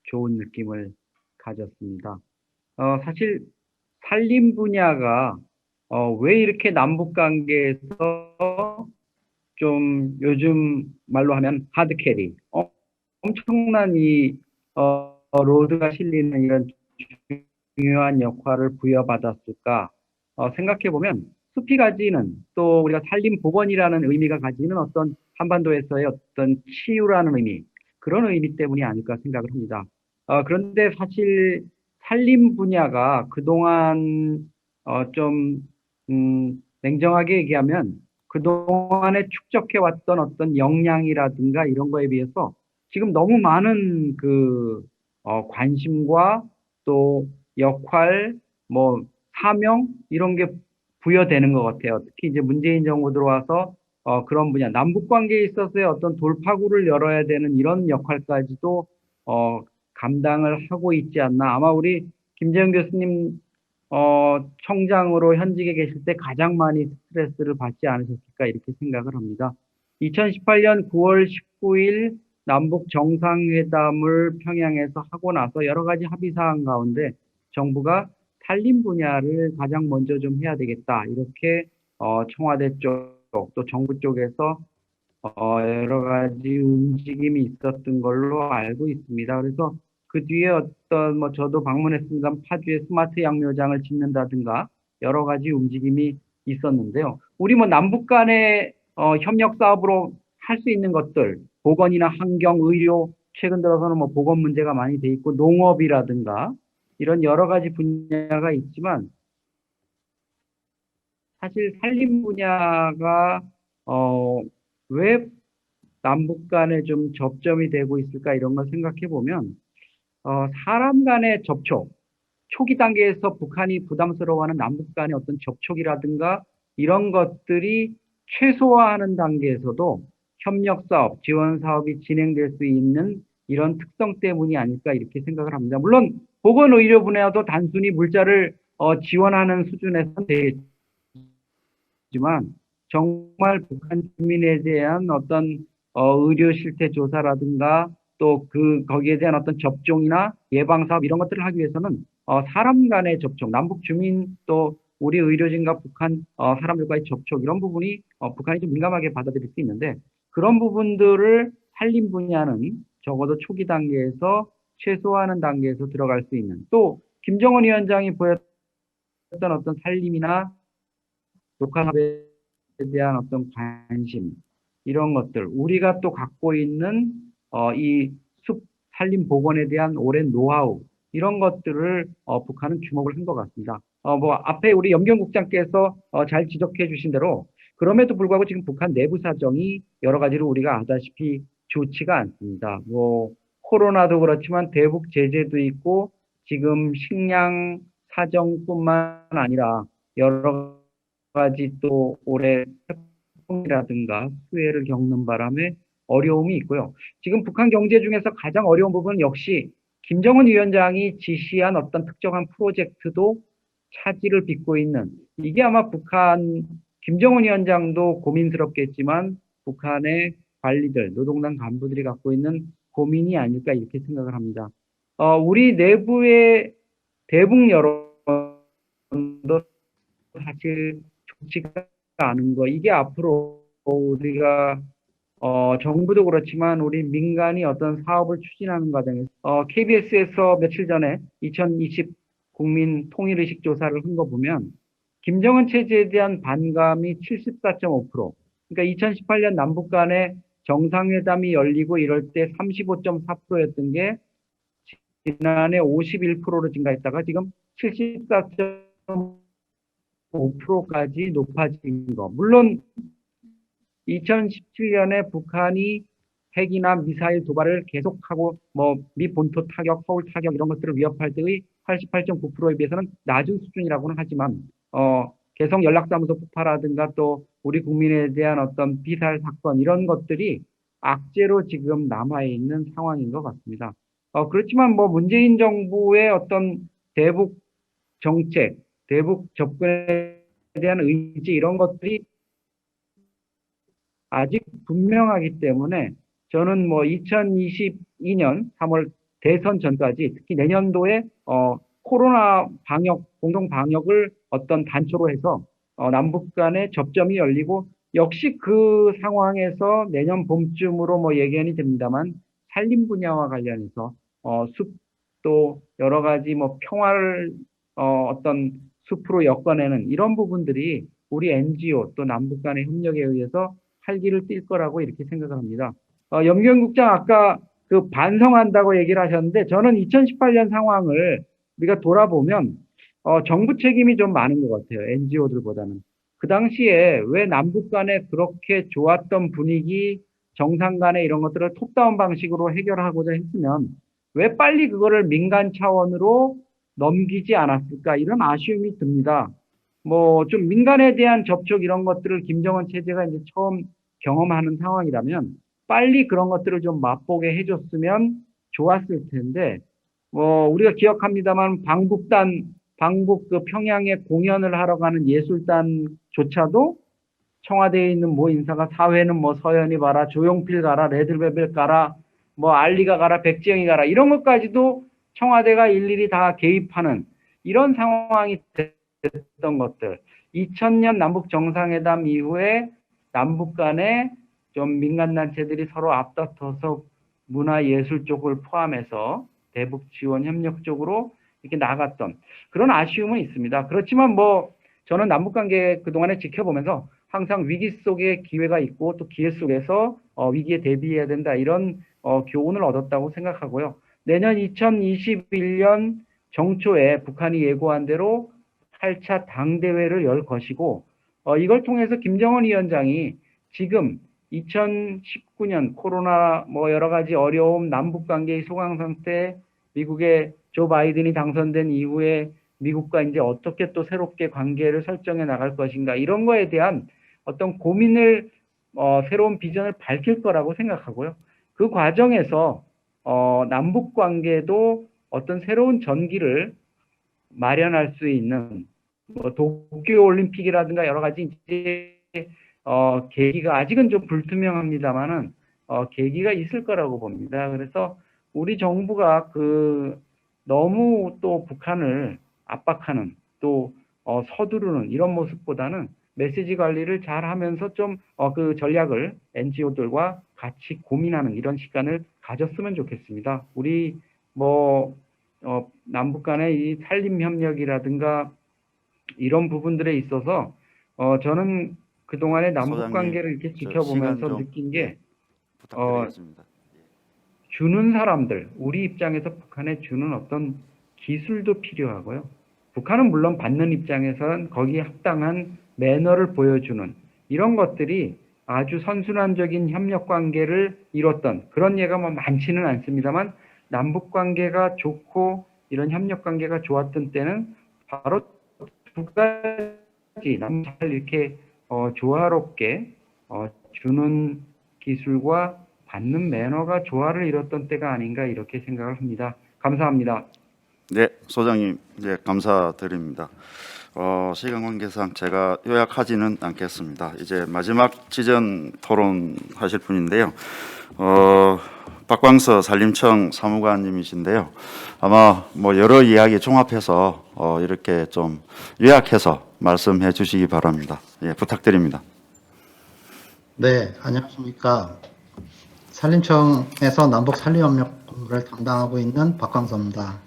좋은 느낌을 가졌습니다. 사실 산림 분야가 왜 이렇게 남북 관계에서 좀 요즘 말로 하면 하드캐리, 엄청난 이 로드가 실리는 이런 중요한 역할을 부여받았을까 생각해 보면 숲이 가지는 또 우리가 산림 복원이라는 의미가 가지는 어떤 한반도에서의 어떤 치유라는 의미, 그런 의미 때문이 아닐까 생각을 합니다. 그런데 사실 산림 분야가 그동안 좀 냉정하게 얘기하면 그동안에 축적해왔던 어떤 역량이라든가 이런 거에 비해서 지금 너무 많은 관심과 또 역할, 뭐 사명 이런 게 부여되는 것 같아요. 특히 이제 문재인 정부 들어와서 그런 분야, 남북 관계에 있어서의 어떤 돌파구를 열어야 되는 이런 역할까지도 어, 감당을 하고 있지 않나. 아마 우리 김재현 교수님 청장으로 현직에 계실 때 가장 많이 스트레스를 받지 않으셨을까 이렇게 생각을 합니다. 2018년 9월 19일 남북 정상회담을 평양에서 하고 나서 여러 가지 합의 사항 가운데 정부가 산림 분야를 가장 먼저 좀 해야 되겠다. 이렇게 청와대 쪽 또 정부 쪽에서 여러 가지 움직임이 있었던 걸로 알고 있습니다. 그래서 그 뒤에 어떤 뭐 저도 방문했습니다만 파주에 스마트 양묘장을 짓는다든가 여러 가지 움직임이 있었는데요. 우리 뭐 남북 간의 협력 사업으로 할 수 있는 것들, 보건이나 환경, 의료, 최근 들어서는 뭐 보건 문제가 많이 돼 있고 농업이라든가 이런 여러 가지 분야가 있지만 사실 산림 분야가 왜 남북 간에 좀 접점이 되고 있을까 이런 걸 생각해 보면 사람 간의 접촉, 초기 단계에서 북한이 부담스러워하는 남북 간의 어떤 접촉이라든가 이런 것들이 최소화하는 단계에서도 협력 사업, 지원 사업이 진행될 수 있는 이런 특성 때문이 아닐까 이렇게 생각을 합니다. 물론 보건의료 분야도 단순히 물자를 지원하는 수준에서는 되지만 정말 북한 주민에 대한 어떤 의료 실태 조사라든가 또 거기에 대한 어떤 접종이나 예방 사업 이런 것들을 하기 위해서는 사람 간의 접촉, 남북 주민 또 우리 의료진과 북한 사람들과의 접촉 이런 부분이 북한이 좀 민감하게 받아들일 수 있는데 그런 부분들을 산림 분야는 적어도 초기 단계에서 최소화하는 단계에서 들어갈 수 있는 또 김정은 위원장이 보였던 어떤 산림이나 녹화사업에 대한 어떤 관심 이런 것들 우리가 또 갖고 있는 이 숲 산림 복원에 대한 오랜 노하우 이런 것들을 북한은 주목을 한 것 같습니다. 뭐 앞에 우리 염경 국장께서 잘 지적해 주신 대로 그럼에도 불구하고 지금 북한 내부 사정이 여러 가지로 우리가 아다시피 좋지가 않습니다. 뭐 코로나도 그렇지만 대북 제재도 있고 지금 식량 사정뿐만 아니라 여러 가지 또 올해 태풍이라든가 수해를 겪는 바람에 어려움이 있고요. 지금 북한 경제 중에서 가장 어려운 부분은 역시 김정은 위원장이 지시한 어떤 특정한 프로젝트도 차질을 빚고 있는 이게 아마 북한 김정은 위원장도 고민스럽겠지만 북한의 관리들, 노동당 간부들이 갖고 있는 고민이 아닐까 이렇게 생각을 합니다. 우리 내부의 대북 여론도 사실 좋지가 않은 거. 이게 앞으로 우리가 정부도 그렇지만 우리 민간이 어떤 사업을 추진하는 과정에서 KBS에서 며칠 전에 2020 국민 통일의식 조사를 한 거 보면 김정은 체제에 대한 반감이 74.5%. 그러니까 2018년 남북 간의 정상회담이 열리고 이럴 때 35.4%였던 게 지난해 51%로 증가했다가 지금 74.5%까지 높아진 거. 물론 2017년에 북한이 핵이나 미사일 도발을 계속하고 뭐 미 본토 타격, 서울 타격 이런 것들을 위협할 때의 88.9%에 비해서는 낮은 수준이라고는 하지만 개성 연락사무소 폭파라든가 또 우리 국민에 대한 어떤 비살 사건 이런 것들이 악재로 지금 남아 있는 상황인 것 같습니다. 그렇지만 뭐 문재인 정부의 어떤 대북 정책, 대북 접근에 대한 의지 이런 것들이 아직 분명하기 때문에 저는 뭐 2022년 3월 대선 전까지 특히 내년도에 코로나 방역, 공동 방역을 어떤 단초로 해서 남북 간의 접점이 열리고 역시 그 상황에서 내년 봄쯤으로 뭐 예견이 됩니다만 산림 분야와 관련해서 숲 또 여러 가지 뭐 평화를 어떤 숲으로 엮어내는 이런 부분들이 우리 NGO 또 남북 간의 협력에 의해서 활기를 띨 거라고 이렇게 생각을 합니다. 염경 국장 아까 그 반성한다고 얘기를 하셨는데 저는 2018년 상황을 우리가 돌아보면 정부 책임이 좀 많은 것 같아요. NGO들보다는. 그 당시에 왜 남북 간에 그렇게 좋았던 분위기, 정상 간에 이런 것들을 톱다운 방식으로 해결하고자 했으면 왜 빨리 그거를 민간 차원으로 넘기지 않았을까 이런 아쉬움이 듭니다. 뭐 좀 민간에 대한 접촉 이런 것들을 김정은 체제가 이제 처음 경험하는 상황이라면 빨리 그런 것들을 좀 맛보게 해줬으면 좋았을 텐데 뭐 우리가 기억합니다만 방북 그 평양에 공연을 하러 가는 예술단조차도 청와대에 있는 모 인사가 사회는 뭐 서현이 봐라, 조용필 가라, 레드벨벳 가라, 뭐 알리가 가라, 백지영이 가라 이런 것까지도 청와대가 일일이 다 개입하는 이런 상황이 됐던 것들. 2000년 남북 정상회담 이후에 남북 간에 좀 민간단체들이 서로 앞다퉈서 문화예술 쪽을 포함해서 대북 지원 협력 쪽으로 이렇게 나갔던 그런 아쉬움은 있습니다. 그렇지만 뭐 저는 남북관계 그동안에 지켜보면서 항상 위기 속에 기회가 있고 또 기회 속에서 위기에 대비해야 된다 이런 교훈을 얻었다고 생각하고요. 내년 2021년 정초에 북한이 예고한 대로 8차 당대회를 열 것이고 이걸 통해서 김정은 위원장이 지금 2019년 코로나 뭐 여러 가지 어려움, 남북 관계의 소강 상태, 미국의 조 바이든이 당선된 이후에 미국과 이제 어떻게 또 새롭게 관계를 설정해 나갈 것인가 이런 거에 대한 어떤 고민을 새로운 비전을 밝힐 거라고 생각하고요. 그 과정에서 남북 관계도 어떤 새로운 전기를 마련할 수 있는 뭐 도쿄 올림픽이라든가 여러 가지 이제 계기가 아직은 좀 불투명합니다만은 계기가 있을 거라고 봅니다. 그래서 우리 정부가 너무 또 북한을 압박하는 또 서두르는 이런 모습보다는 메시지 관리를 잘 하면서 좀 그 전략을 NGO들과 같이 고민하는 이런 시간을 가졌으면 좋겠습니다. 우리 뭐 남북 간의 이 산림 협력이라든가 이런 부분들에 있어서 저는 그동안의 남북 소장님, 관계를 이렇게 시간 지켜보면서 좀 느낀 게 부탁드리겠습니다. 주는 사람들, 우리 입장에서 북한에 주는 어떤 기술도 필요하고요. 북한은 물론 받는 입장에서는 거기에 합당한 매너를 보여주는 이런 것들이 아주 선순환적인 협력 관계를 이뤘던 그런 예가 뭐 많지는 않습니다만 남북 관계가 좋고 이런 협력 관계가 좋았던 때는 바로 두 가지 잘 이렇게 조화롭게 주는 기술과 받는 매너가 조화를 이뤘던 때가 아닌가 이렇게 생각을 합니다. 감사합니다. 네, 소장님, 네, 감사드립니다. 시간 관계상 제가 요약하지는 않겠습니다. 이제 마지막 지전 토론하실 분인데요. 박광서 산림청 사무관님이신데요. 아마 뭐 여러 이야기 종합해서 이렇게 좀 요약해서 말씀해 주시기 바랍니다. 예, 부탁드립니다. 네, 안녕하십니까. 산림청에서 남북 산림협력 업무를 담당하고 있는 박광서입니다.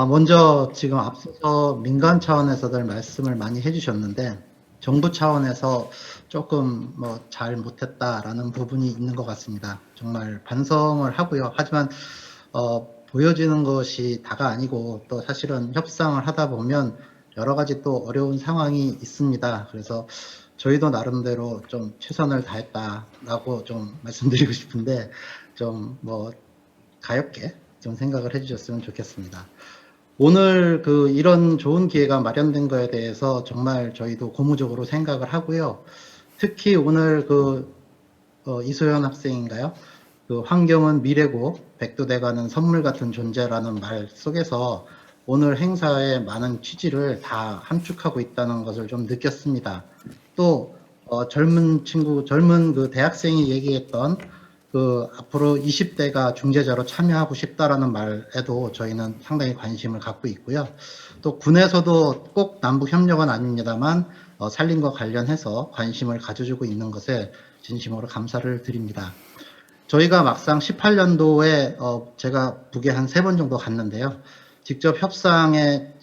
먼저 지금 앞서서 민간 차원에서들 말씀을 많이 해주셨는데 정부 차원에서 조금 뭐 잘 못했다라는 부분이 있는 것 같습니다. 정말 반성을 하고요. 하지만 보여지는 것이 다가 아니고 또 사실은 협상을 하다 보면 여러 가지 또 어려운 상황이 있습니다. 그래서 저희도 나름대로 좀 최선을 다했다라고 좀 말씀드리고 싶은데 좀 뭐 가볍게 좀 생각을 해주셨으면 좋겠습니다. 오늘 이런 좋은 기회가 마련된 거에 대해서 정말 저희도 고무적으로 생각을 하고요. 특히 오늘 이소연 학생인가요? 환경은 미래고 백두대간은 선물 같은 존재라는 말 속에서 오늘 행사의 많은 취지를 다 함축하고 있다는 것을 좀 느꼈습니다. 또 젊은 대학생이 얘기했던 앞으로 20대가 중재자로 참여하고 싶다라는 말에도 저희는 상당히 관심을 갖고 있고요. 또 군에서도 꼭 남북 협력은 아닙니다만 산림과 관련해서 관심을 가져주고 있는 것에 진심으로 감사를 드립니다. 저희가 막상 18년도에 제가 북에 한 3번 정도 갔는데요. 직접 협상에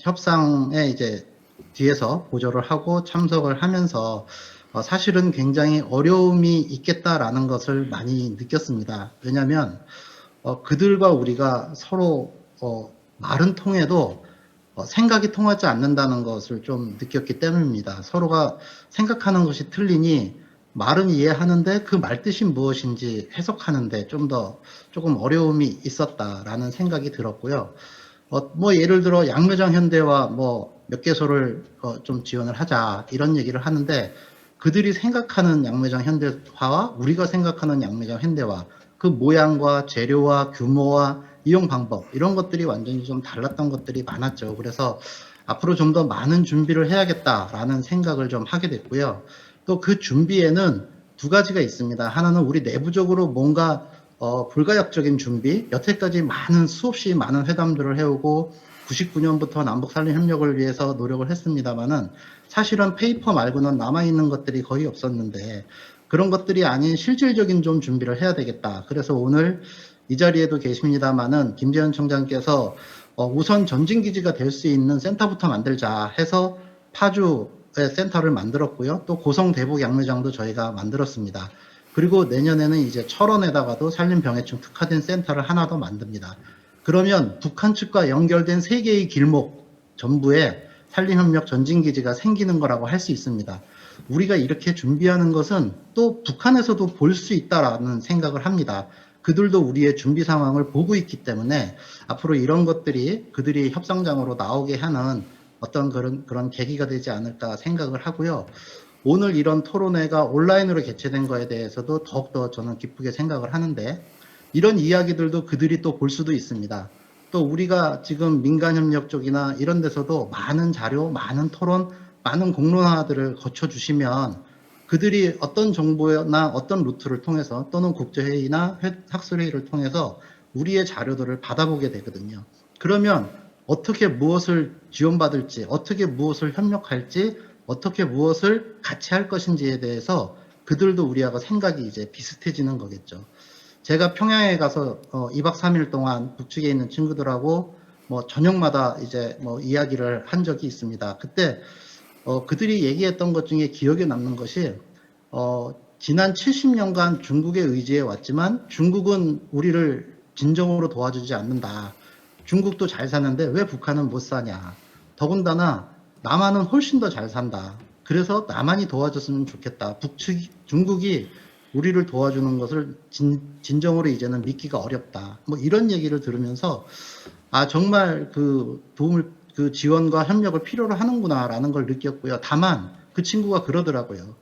이제 뒤에서 보조를 하고 참석을 하면서 사실은 굉장히 어려움이 있겠다라는 것을 많이 느꼈습니다. 왜냐하면 그들과 우리가 서로 말은 통해도 생각이 통하지 않는다는 것을 좀 느꼈기 때문입니다. 서로가 생각하는 것이 틀리니 말은 이해하는데 그 말뜻이 무엇인지 해석하는데 조금 어려움이 있었다라는 생각이 들었고요. 뭐 예를 들어 양묘장 현대와 뭐 몇 개소를 좀 지원을 하자 이런 얘기를 하는데 그들이 생각하는 양묘장 현대화와 우리가 생각하는 양묘장 현대화 그 모양과 재료와 규모와 이용 방법 이런 것들이 완전히 좀 달랐던 것들이 많았죠. 그래서 앞으로 좀 더 많은 준비를 해야겠다라는 생각을 좀 하게 됐고요. 또 그 준비에는 두 가지가 있습니다. 하나는 우리 내부적으로 뭔가 불가역적인 준비, 여태까지 수없이 많은 회담들을 해오고 99년부터 남북산림협력을 위해서 노력을 했습니다만은 사실은 페이퍼 말고는 남아있는 것들이 거의 없었는데 그런 것들이 아닌 실질적인 좀 준비를 해야 되겠다. 그래서 오늘 이 자리에도 계십니다만은 김재현 청장께서 우선 전진기지가 될 수 있는 센터부터 만들자 해서 파주에 센터를 만들었고요. 또 고성 대북 양묘장도 저희가 만들었습니다. 그리고 내년에는 이제 철원에다가도 산림병해충 특화된 센터를 하나 더 만듭니다. 그러면 북한 측과 연결된 3개의 길목 전부에 산림협력 전진기지가 생기는 거라고 할 수 있습니다. 우리가 이렇게 준비하는 것은 또 북한에서도 볼 수 있다라는 생각을 합니다. 그들도 우리의 준비 상황을 보고 있기 때문에 앞으로 이런 것들이 그들이 협상장으로 나오게 하는 어떤 그런 계기가 되지 않을까 생각을 하고요. 오늘 이런 토론회가 온라인으로 개최된 거에 대해서도 더욱더 저는 기쁘게 생각을 하는데 이런 이야기들도 그들이 또 볼 수도 있습니다. 또 우리가 지금 민간협력 쪽이나 이런 데서도 많은 자료, 많은 토론, 많은 공론화들을 거쳐주시면 그들이 어떤 정보나 어떤 루트를 통해서 또는 국제회의나 학술회의를 통해서 우리의 자료들을 받아보게 되거든요. 그러면 어떻게 무엇을 지원받을지, 어떻게 무엇을 협력할지, 어떻게 무엇을 같이 할 것인지에 대해서 그들도 우리하고 생각이 이제 비슷해지는 거겠죠. 제가 평양에 가서 2박 3일 동안 북측에 있는 친구들하고 뭐 저녁마다 이제 뭐 이야기를 한 적이 있습니다. 그때 그들이 얘기했던 것 중에 기억에 남는 것이 지난 70년간 중국에 의지해 왔지만 중국은 우리를 진정으로 도와주지 않는다. 중국도 잘 사는데 왜 북한은 못 사냐. 더군다나 남한은 훨씬 더 잘 산다. 그래서 남한이 도와줬으면 좋겠다. 중국이 우리를 도와주는 것을 진정으로 이제는 믿기가 어렵다. 뭐 이런 얘기를 들으면서 정말 그 지원과 협력을 필요로 하는구나라는 걸 느꼈고요. 다만 그 친구가 그러더라고요.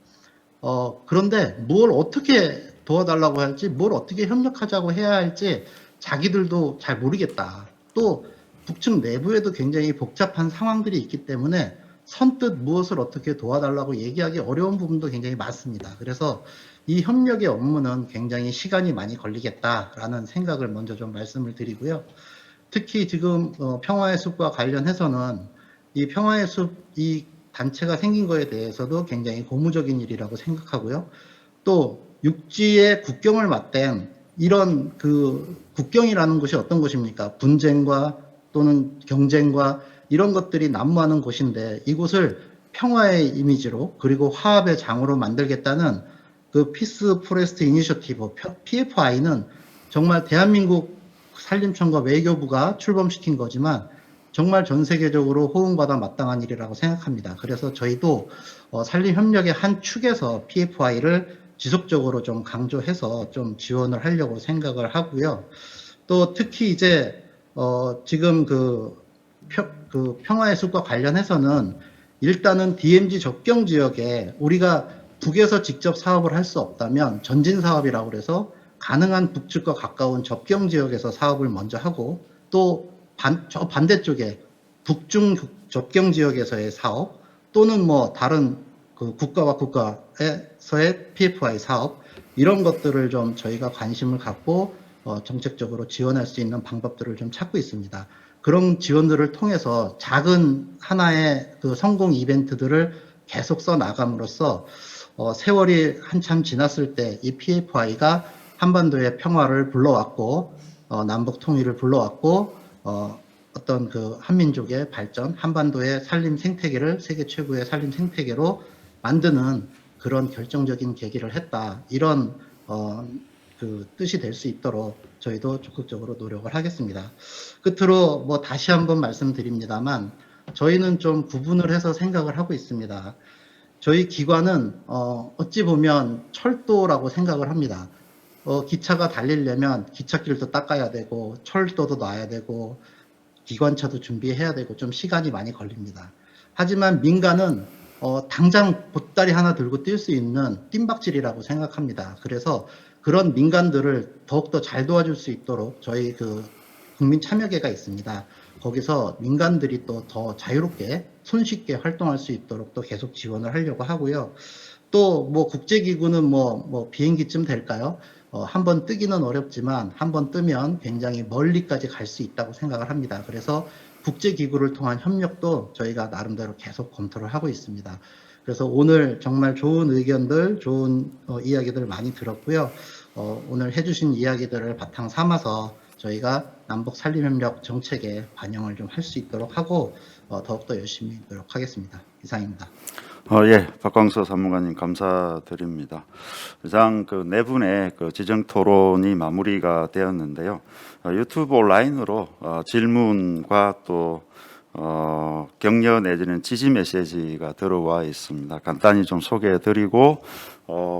그런데 뭘 어떻게 도와달라고 할지, 뭘 어떻게 협력하자고 해야 할지 자기들도 잘 모르겠다. 또 북측 내부에도 굉장히 복잡한 상황들이 있기 때문에 선뜻 무엇을 어떻게 도와달라고 얘기하기 어려운 부분도 굉장히 많습니다. 그래서 이 협력의 업무는 굉장히 시간이 많이 걸리겠다라는 생각을 먼저 좀 말씀을 드리고요. 특히 지금 평화의 숲과 관련해서는 이 평화의 숲 이 단체가 생긴 거에 대해서도 굉장히 고무적인 일이라고 생각하고요. 또 육지의 국경을 맞댄 이런 그 국경이라는 곳이 어떤 곳입니까? 분쟁과 또는 경쟁과 이런 것들이 난무하는 곳인데 이곳을 평화의 이미지로 그리고 화합의 장으로 만들겠다는 그 피스 포레스트 이니셔티브 PFI는 정말 대한민국 산림청과 외교부가 출범시킨 거지만 정말 전 세계적으로 호응받아 마땅한 일이라고 생각합니다. 그래서 저희도 산림협력의 한 축에서 PFI를 지속적으로 좀 강조해서 좀 지원을 하려고 생각을 하고요. 또 특히 이제 지금 그 평화의 숲과 관련해서는 일단은 DMZ 접경 지역에 우리가 북에서 직접 사업을 할 수 없다면 전진 사업이라고 그래서 가능한 북측과 가까운 접경 지역에서 사업을 먼저 하고 또 저 반대쪽에 북중 접경 지역에서의 사업 또는 뭐 다른 그 국가와 국가에서의 PFI 사업 이런 것들을 좀 저희가 관심을 갖고 정책적으로 지원할 수 있는 방법들을 좀 찾고 있습니다. 그런 지원들을 통해서 작은 하나의 그 성공 이벤트들을 계속 써 나감으로써 세월이 한참 지났을 때 이 PFI가 한반도의 평화를 불러왔고 남북 통일을 불러왔고 어떤 그 한민족의 발전, 한반도의 산림 생태계를 세계 최고의 산림 생태계로 만드는 그런 결정적인 계기를 했다. 이런 그 뜻이 될 수 있도록 저희도 적극적으로 노력을 하겠습니다. 끝으로 뭐 다시 한번 말씀드립니다만 저희는 좀 구분을 해서 생각을 하고 있습니다. 저희 기관은 어찌 보면 철도라고 생각을 합니다. 기차가 달리려면 기찻길도 닦아야 되고 철도도 놔야 되고 기관차도 준비해야 되고 좀 시간이 많이 걸립니다. 하지만 민간은 당장 보따리 하나 들고 뛸 수 있는 뜀박질이라고 생각합니다. 그래서 그런 민간들을 더욱더 잘 도와줄 수 있도록 저희 그 국민 참여계가 있습니다. 거기서 민간들이 또 더 자유롭게 손쉽게 활동할 수 있도록 또 계속 지원을 하려고 하고요. 또 뭐 국제기구는 뭐 비행기쯤 될까요? 한번 뜨기는 어렵지만 한번 뜨면 굉장히 멀리까지 갈 수 있다고 생각을 합니다. 그래서 국제기구를 통한 협력도 저희가 나름대로 계속 검토를 하고 있습니다. 그래서 오늘 정말 좋은 의견들, 좋은 이야기들 많이 들었고요. 오늘 해주신 이야기들을 바탕 삼아서 저희가 남북 산림협력 정책에 반영을 좀 할 수 있도록 하고 더욱더 열심히 노력하겠습니다. 이상입니다. 예, 박광서 사무관님 감사드립니다. 이상 그 네 분의 그 지정 토론이 마무리가 되었는데요. 유튜브 온라인으로 질문과 또 격려 내지는 지지 메시지가 들어와 있습니다. 간단히 좀 소개해드리고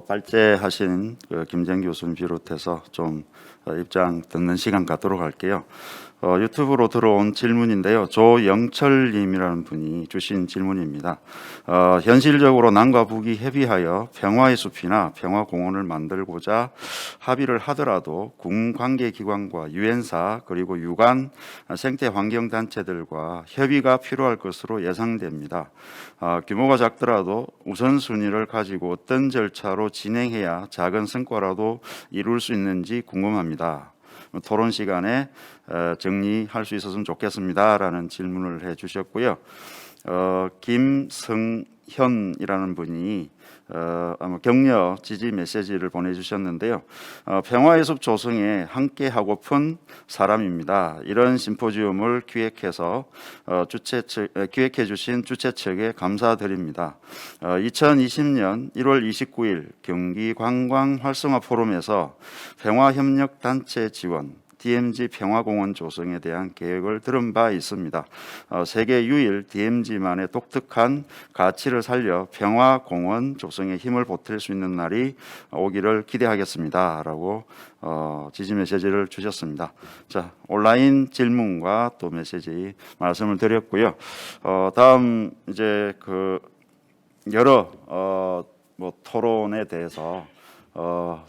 발제하신 그 김재현 교수님 비롯해서 좀 입장 듣는 시간 갖도록 할게요. 유튜브로 들어온 질문인데요. 조영철님이라는 분이 주신 질문입니다. 현실적으로 남과 북이 협의하여 평화의 숲이나 평화공원을 만들고자 합의를 하더라도 군관계기관과 유엔사 그리고 유관 생태환경단체들과 협의가 필요할 것으로 예상됩니다. 규모가 작더라도 우선순위를 가지고 어떤 절차로 진행해야 작은 성과라도 이룰 수 있는지 궁금합니다. 토론 시간에 정리할 수 있었으면 좋겠습니다라는 질문을 해주셨고요. 김성현이라는 분이 아마 격려 지지 메시지를 보내주셨는데요. 평화의 숲 조성에 함께하고픈 사람입니다. 이런 심포지움을 기획해서 기획해 주신 주최 측에 감사드립니다. 2020년 1월 29일 경기 관광 활성화 포럼에서 평화협력단체 지원 DMZ 평화공원 조성에 대한 계획을 들은 바 있습니다. 세계 유일 DMZ만의 독특한 가치를 살려 평화공원 조성에 힘을 보탤 수 있는 날이 오기를 기대하겠습니다. 라고 지지 메시지를 주셨습니다. 자, 온라인 질문과 또 메시지 말씀을 드렸고요. 다음 이제 그 여러 뭐 토론에 대해서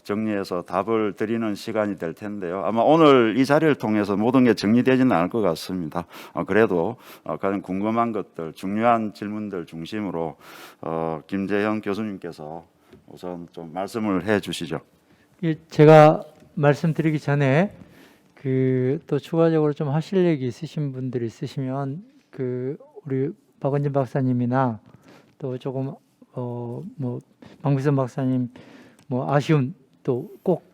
정리해서 답을 드리는 시간이 될 텐데요. 아마 오늘 이 자리를 통해서 모든 게 정리되지는 않을 것 같습니다. 그래도 가장 궁금한 것들, 중요한 질문들 중심으로 김재현 교수님께서 우선 좀 말씀을 해 주시죠. 제가 말씀드리기 전에 또 추가적으로 좀 하실 얘기 있으신 분들이 있으시면 우리 박원진 박사님이나 또 조금 뭐 박미선 박사님 아쉬운 또 꼭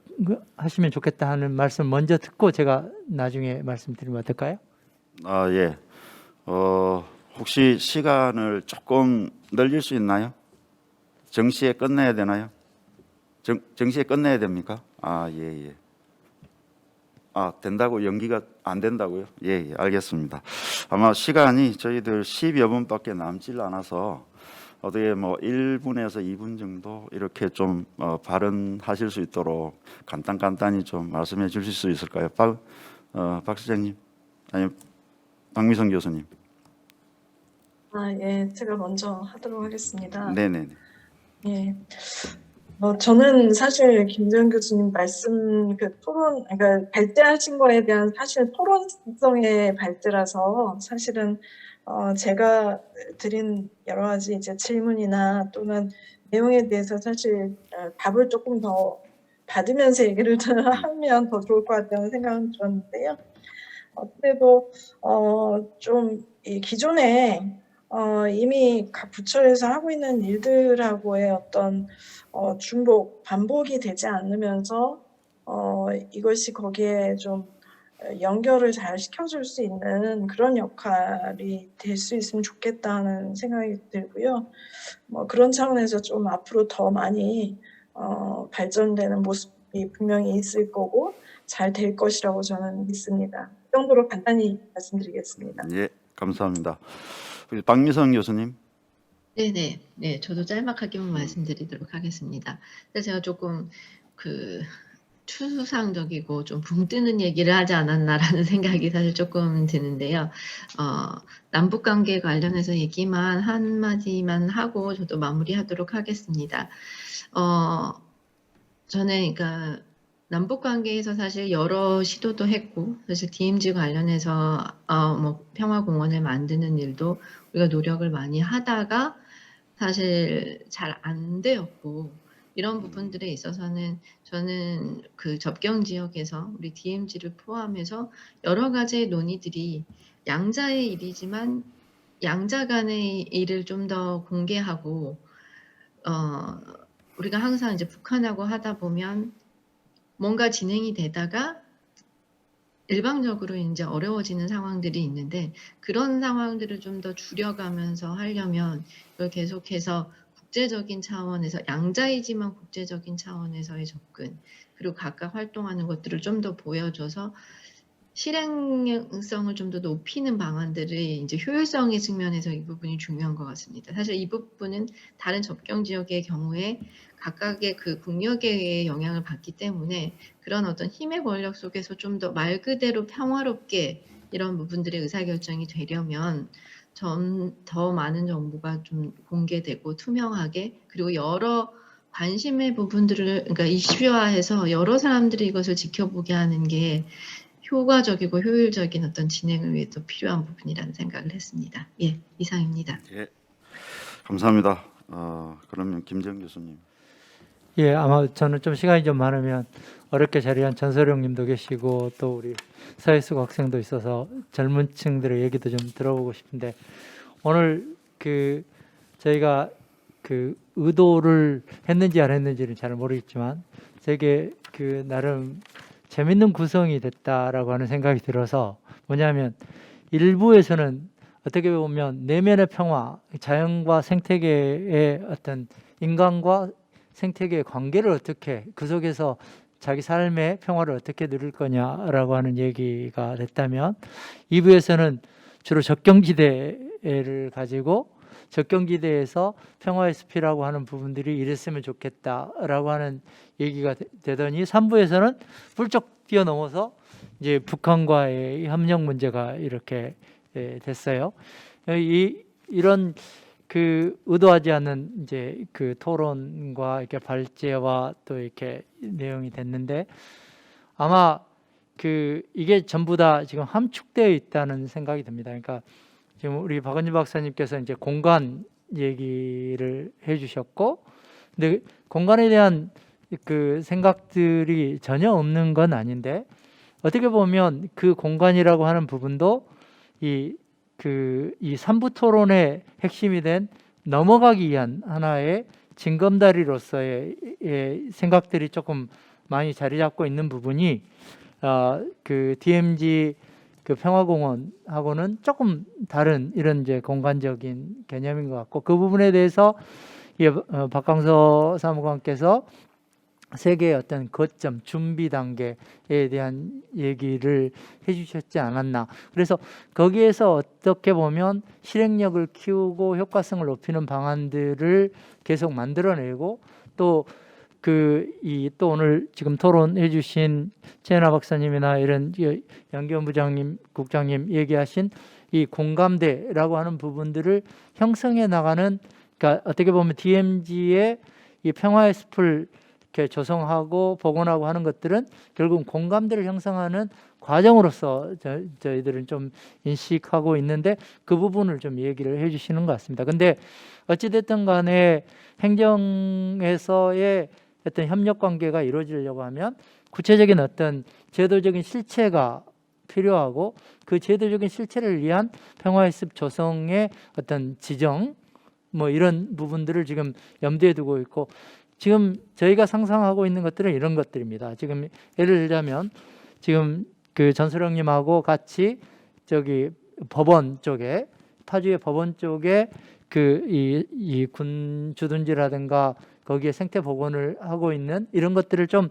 하시면 좋겠다 하는 말씀 먼저 듣고 제가 나중에 말씀드리면 어떨까요? 예. 혹시 시간을 조금 늘릴 수 있나요? 정시에 끝내야 되나요? 정시에 끝내야 됩니까? 예. 된다고 연기가 안 된다고요? 예, 알겠습니다. 아마 시간이 저희들 10여 분밖에 남질 않아서 어떻게 뭐 1분에서 2분 정도 이렇게 좀 발언하실 수 있도록 간단히 좀 말씀해 주실 수 있을까요? 박 시장님, 아니면 박미성 교수님. 예, 제가 먼저 하도록 하겠습니다. 네네. 예. 저는 사실 김재현 교수님 말씀 토론, 그러니까 발제하신 거에 대한 사실 토론성의 발제라서 사실은 제가 드린 여러 가지 이제 질문이나 또는 내용에 대해서 사실 답을 조금 더 받으면서 얘기를 하면 더 좋을 것 같다는 생각은 들었는데요. 그래도 좀 이 기존에 이미 각 부처에서 하고 있는 일들하고의 어떤 반복이 되지 않으면서 이것이 거기에 좀 연결을 잘 시켜줄 수 있는 그런 역할이 될 수 있으면 좋겠다는 생각이 들고요. 그런 차원에서 좀 앞으로 더 많이 발전되는 모습 분명히 있을 거고 잘 될 것이라고 저는 믿습니다. 그 정도로 간단히 말씀드리겠습니다. 예, 감사합니다. 우리 박미성 교수님. 네네. 네, 저도 짤막하게만 말씀드리도록 하겠습니다. 근데 제가 조금 추상적이고 좀 붕 뜨는 얘기를 하지 않았나라는 생각이 사실 조금 드는데요. 남북 관계 관련해서 얘기만 한마디만 하고 저도 마무리하도록 하겠습니다. 저는 그러니까 남북 관계에서 사실 여러 시도도 했고, 사실 DMZ 관련해서 뭐 평화공원을 만드는 일도 우리가 노력을 많이 하다가 사실 잘 안 되었고, 이런 부분들에 있어서는 저는 그 접경 지역에서 우리 DMZ를 포함해서 여러 가지의 논의들이 양자의 일이지만 양자 간의 일을 좀 더 공개하고, 우리가 항상 이제 북한하고 하다 보면 뭔가 진행이 되다가 일방적으로 이제 어려워지는 상황들이 있는데, 그런 상황들을 좀 더 줄여가면서 하려면 이걸 계속해서 국제적인 차원에서 양자이지만 국제적인 차원에서의 접근, 그리고 각각 활동하는 것들을 좀 더 보여줘서 실행성을 좀 더 높이는 방안들이 이제 효율성의 측면에서 이 부분이 중요한 것 같습니다. 사실 이 부분은 다른 접경 지역의 경우에 각각의 그 국력에 영향을 받기 때문에 그런 어떤 힘의 권력 속에서 좀 더 말 그대로 평화롭게 이런 부분들의 의사결정이 되려면 좀 더 많은 정보가 좀 공개되고 투명하게, 그리고 여러 관심의 부분들을 그러니까 이슈화해서 여러 사람들이 이것을 지켜보게 하는 게 효과적이고 효율적인 어떤 진행을 위해 또 필요한 부분이라는 생각을 했습니다. 예, 이상입니다. 예, 감사합니다. 그러면 김정 교수님. 예, 아마 저는 좀 시간이 좀 많으면 어렵게 자리한 전소령 님도 계시고 또 우리 서혜숙 학생도 있어서 젊은 층들의 얘기도 좀 들어보고 싶은데, 오늘 저희가 의도를 했는지 안 했는지는 잘 모르겠지만 되게 나름 재밌는 구성이 됐다라고 하는 생각이 들어서, 뭐냐면 일부에서는 어떻게 보면 내면의 평화, 자연과 생태계의 어떤 인간과 생태계의 관계를 어떻게, 그 속에서 자기 삶의 평화를 어떻게 누릴 거냐라고 하는 얘기가 됐다면, 2부에서는 주로 적경지대를 가지고 적경지대에서 평화의 숲이라고 하는 부분들이 이랬으면 좋겠다라고 하는 얘기가 되더니, 3부에서는 훌쩍 뛰어넘어서 이제 북한과의 협력 문제가 이렇게 됐어요. 이런 의도하지 않는 이제 토론과 이렇게 발제와 또 이렇게 내용이 됐는데, 아마 이게 전부 다 지금 함축되어 있다는 생각이 듭니다. 그러니까 지금 우리 박은진 박사님께서 이제 공간 얘기를 해주셨고, 근데 공간에 대한 생각들이 전혀 없는 건 아닌데, 어떻게 보면 그 공간이라고 하는 부분도 이 3부 토론의 핵심이 된 넘어가기 위한 하나의 징검다리로서의 생각들이 조금 많이 자리 잡고 있는 부분이 DMZ 평화공원하고는 조금 다른 이런 이제 공간적인 개념인 것 같고, 그 부분에 대해서 박강서 사무관께서 세계의 어떤 거점, 준비 단계에 대한 얘기를 해주셨지 않았나. 그래서 거기에서 어떻게 보면 실행력을 키우고 효과성을 높이는 방안들을 계속 만들어내고, 또 또 오늘 지금 토론해 주신 최연아 박사님이나 이런 양기원 부장님, 국장님 얘기하신 이 공감대라고 하는 부분들을 형성해 나가는, 그러니까 어떻게 보면 DMZ의 이 평화의 숲을 이렇게 조성하고 복원하고 하는 것들은 결국 공감대를 형성하는 과정으로서 저희들은 좀 인식하고 있는데, 그 부분을 좀 얘기를 해주시는 것 같습니다. 근데 어찌됐든 간에 행정에서의 어떤 협력 관계가 이루어지려고 하면 구체적인 어떤 제도적인 실체가 필요하고, 그 제도적인 실체를 위한 평화의 숲 조성의 어떤 지정, 뭐 이런 부분들을 지금 염두에 두고 있고, 지금 저희가 상상하고 있는 것들은 이런 것들입니다. 지금 예를 들자면 지금 전소령님하고 같이 저기 법원 쪽에, 파주의 법원 쪽에 이 군 주둔지라든가 거기에 생태 복원을 하고 있는 이런 것들을 좀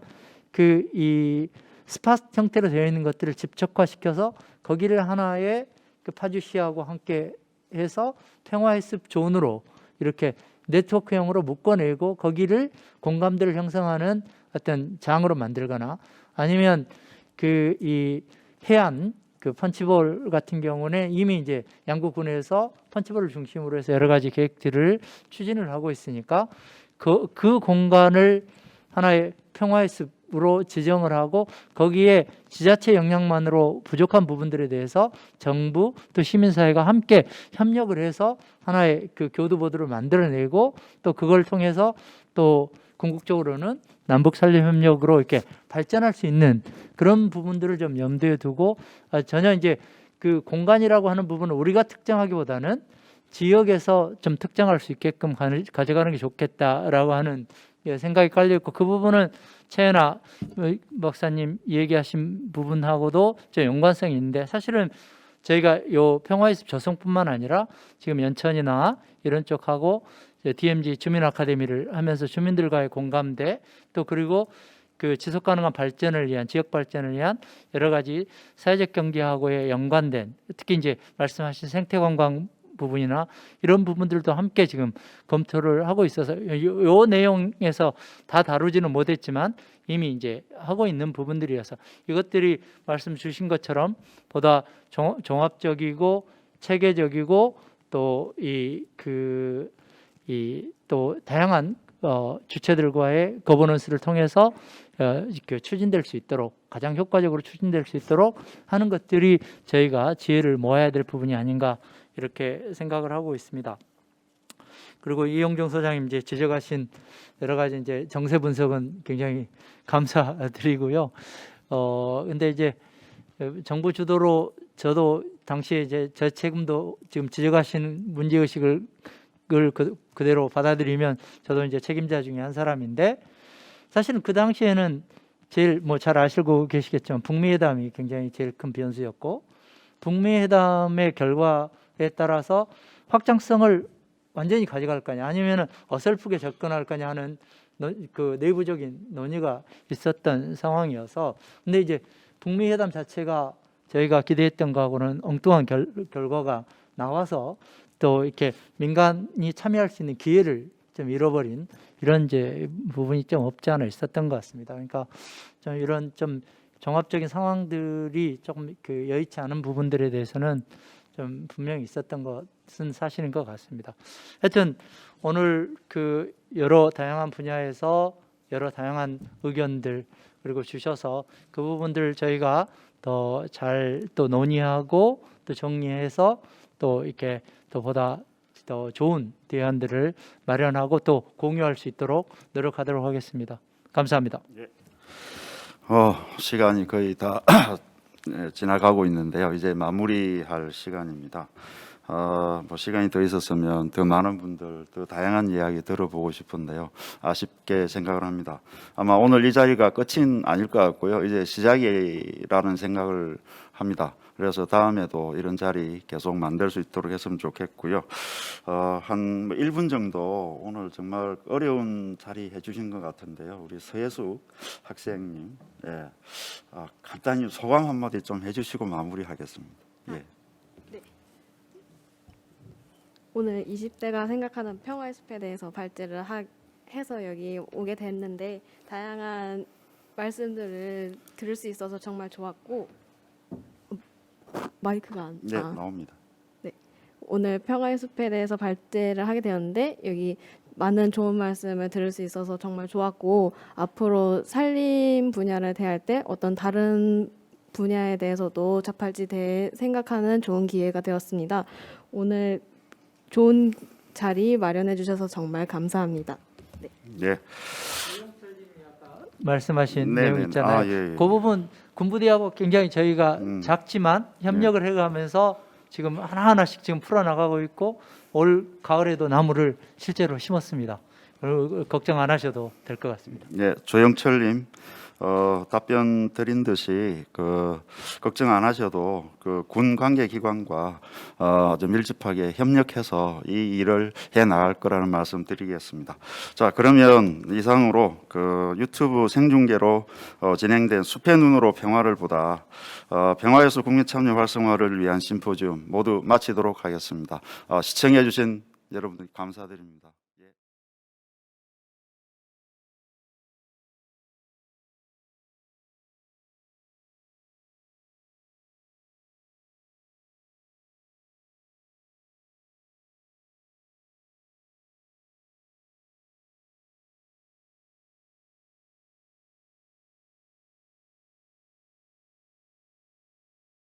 그 이 스팟 형태로 되어 있는 것들을 집적화시켜서 거기를 하나의 그 파주시하고 함께 해서 평화해습 존으로 이렇게 네트워크형으로 묶어내고 거기를 공감대를 형성하는 어떤 장으로 만들거나 아니면 그 이 해안 그 펀치볼 같은 경우는 이미 이제 양구군에서 펀치볼을 중심으로 해서 여러 가지 계획들을 추진을 하고 있으니까 그 공간을 하나의 평화해습으로 지정을 하고 거기에 지자체 역량만으로 부족한 부분들에 대해서 정부 또 시민사회가 함께 협력을 해서 하나의 그 교두보도를 만들어내고 또 그걸 통해서 또 궁극적으로는 남북 산림 협력으로 이렇게 발전할 수 있는 그런 부분들을 좀 염두에 두고 전혀 이제 그 공간이라고 하는 부분을 우리가 특정하기보다는 지역에서 좀 특정할 수 있게끔 가져가는 게 좋겠다라고 하는 생각이 깔려 있고 그 부분은 최연아 박사님 얘기하신 부분하고도 좀 연관성이 있는데 사실은 저희가 요 평화해습 조성뿐만 아니라 지금 연천이나 이런 쪽하고 DMZ 주민 아카데미를 하면서 주민들과의 공감대 또 그리고 그 지속 가능한 발전을 위한 지역 발전을 위한 여러 가지 사회적 경제하고의 연관된 특히 이제 말씀하신 생태 관광 부분이나 이런 부분들도 함께 지금 검토를 하고 있어서 요 내용에서 다 다루지는 못했지만 이미 이제 하고 있는 부분들이어서 이것들이 말씀 주신 것처럼 보다 종합적이고 체계적이고 또 또 다양한 주체들과의 거버넌스를 통해서 추진될 수 있도록 가장 효과적으로 추진될 수 있도록 하는 것들이 저희가 지혜를 모아야 될 부분이 아닌가 이렇게 생각을 하고 있습니다. 그리고 이용정 소장님 이제 지적하신 여러 가지 이제 정세 분석은 굉장히 감사드리고요. 근데 이제 정부 주도로 저도 당시에 이제 저 책임도 지금 지적하신 문제 의식을 그대로 받아들이면 저도 이제 책임자 중에 한 사람인데 사실은 그 당시에는 제일 뭐 잘 아시고 계시겠지만 북미 회담이 굉장히 제일 큰 변수였고 북미 회담의 결과에 따라서 확장성을 완전히 가져갈 거냐 아니면은 어설프게 접근할 거냐 하는 그 내부적인 논의가 있었던 상황이어서 근데 이제 북미 회담 자체가 저희가 기대했던 거하고는 엉뚱한 결과가 나와서 또 이렇게 민간이 참여할 수 있는 기회를 좀 잃어버린 이런 이제 부분이 좀 없지 않아 있었던 것 같습니다. 그러니까 좀 이런 좀 종합적인 상황들이 조금 그 여의치 않은 부분들에 대해서는 좀 분명히 있었던 것은 사실인 것 같습니다. 하여튼 오늘 그 여러 다양한 분야에서 여러 다양한 의견들 그리고 주셔서 그 부분들 저희가 더 잘 또 논의하고 또 정리해서 또 이렇게 또 보다 더 좋은 대안들을 마련하고 또 공유할 수 있도록 노력하도록 하겠습니다. 감사합니다. 시간이 거의 다 지나가고 있는데요. 이제 마무리할 시간입니다. 뭐 시간이 더 있었으면 더 많은 분들 더 다양한 이야기 들어보고 싶은데요. 아쉽게 생각을 합니다. 아마 오늘 이 자리가 끝은 아닐 것 같고요. 이제 시작이라는 생각을 합니다. 그래서 다음에도 이런 자리 계속 만들 수 있도록 했으면 좋겠고요. 한 1분 정도 오늘 정말 어려운 자리 해주신 것 같은데요. 우리 서예숙 학생님, 간단히 소감 한마디 좀 해주시고 마무리하겠습니다. 예. 오늘 20대가 생각하는 평화의 숲에 대해서 발제를 해서 여기 오게 됐는데 다양한 말씀들을 들을 수 있어서 정말 좋았고 마이크가 안 나옵니다. 네. 오늘 평화의 숲에 대해서 발제를 하게 되었는데 여기 많은 좋은 말씀을 들을 수 있어서 정말 좋았고 앞으로 산림 분야를 대할 때 어떤 다른 분야에 대해서도 자팔지 생각하는 좋은 기회가 되었습니다. 오늘 좋은 자리 마련해 주셔서 정말 감사합니다. 네. 말씀하신 내용 있잖아요. 그 부분 군부대하고 굉장히 저희가 작지만 협력을 해가면서 지금 하나하나씩 지금 풀어나가고 있고 올 가을에도 나무를 실제로 심었습니다. 걱정 안 하셔도 될 것 같습니다. 네, 조영철님 답변 드린 듯이 걱정 안 하셔도 군 관계기관과 아주 밀접하게 협력해서 이 일을 해 나갈 거라는 말씀 드리겠습니다. 자, 그러면 이상으로 유튜브 생중계로 진행된 숲의 눈으로 평화를 보다 평화예술 국민참여 활성화를 위한 심포지움 모두 마치도록 하겠습니다. 시청해 주신 여러분들 감사드립니다.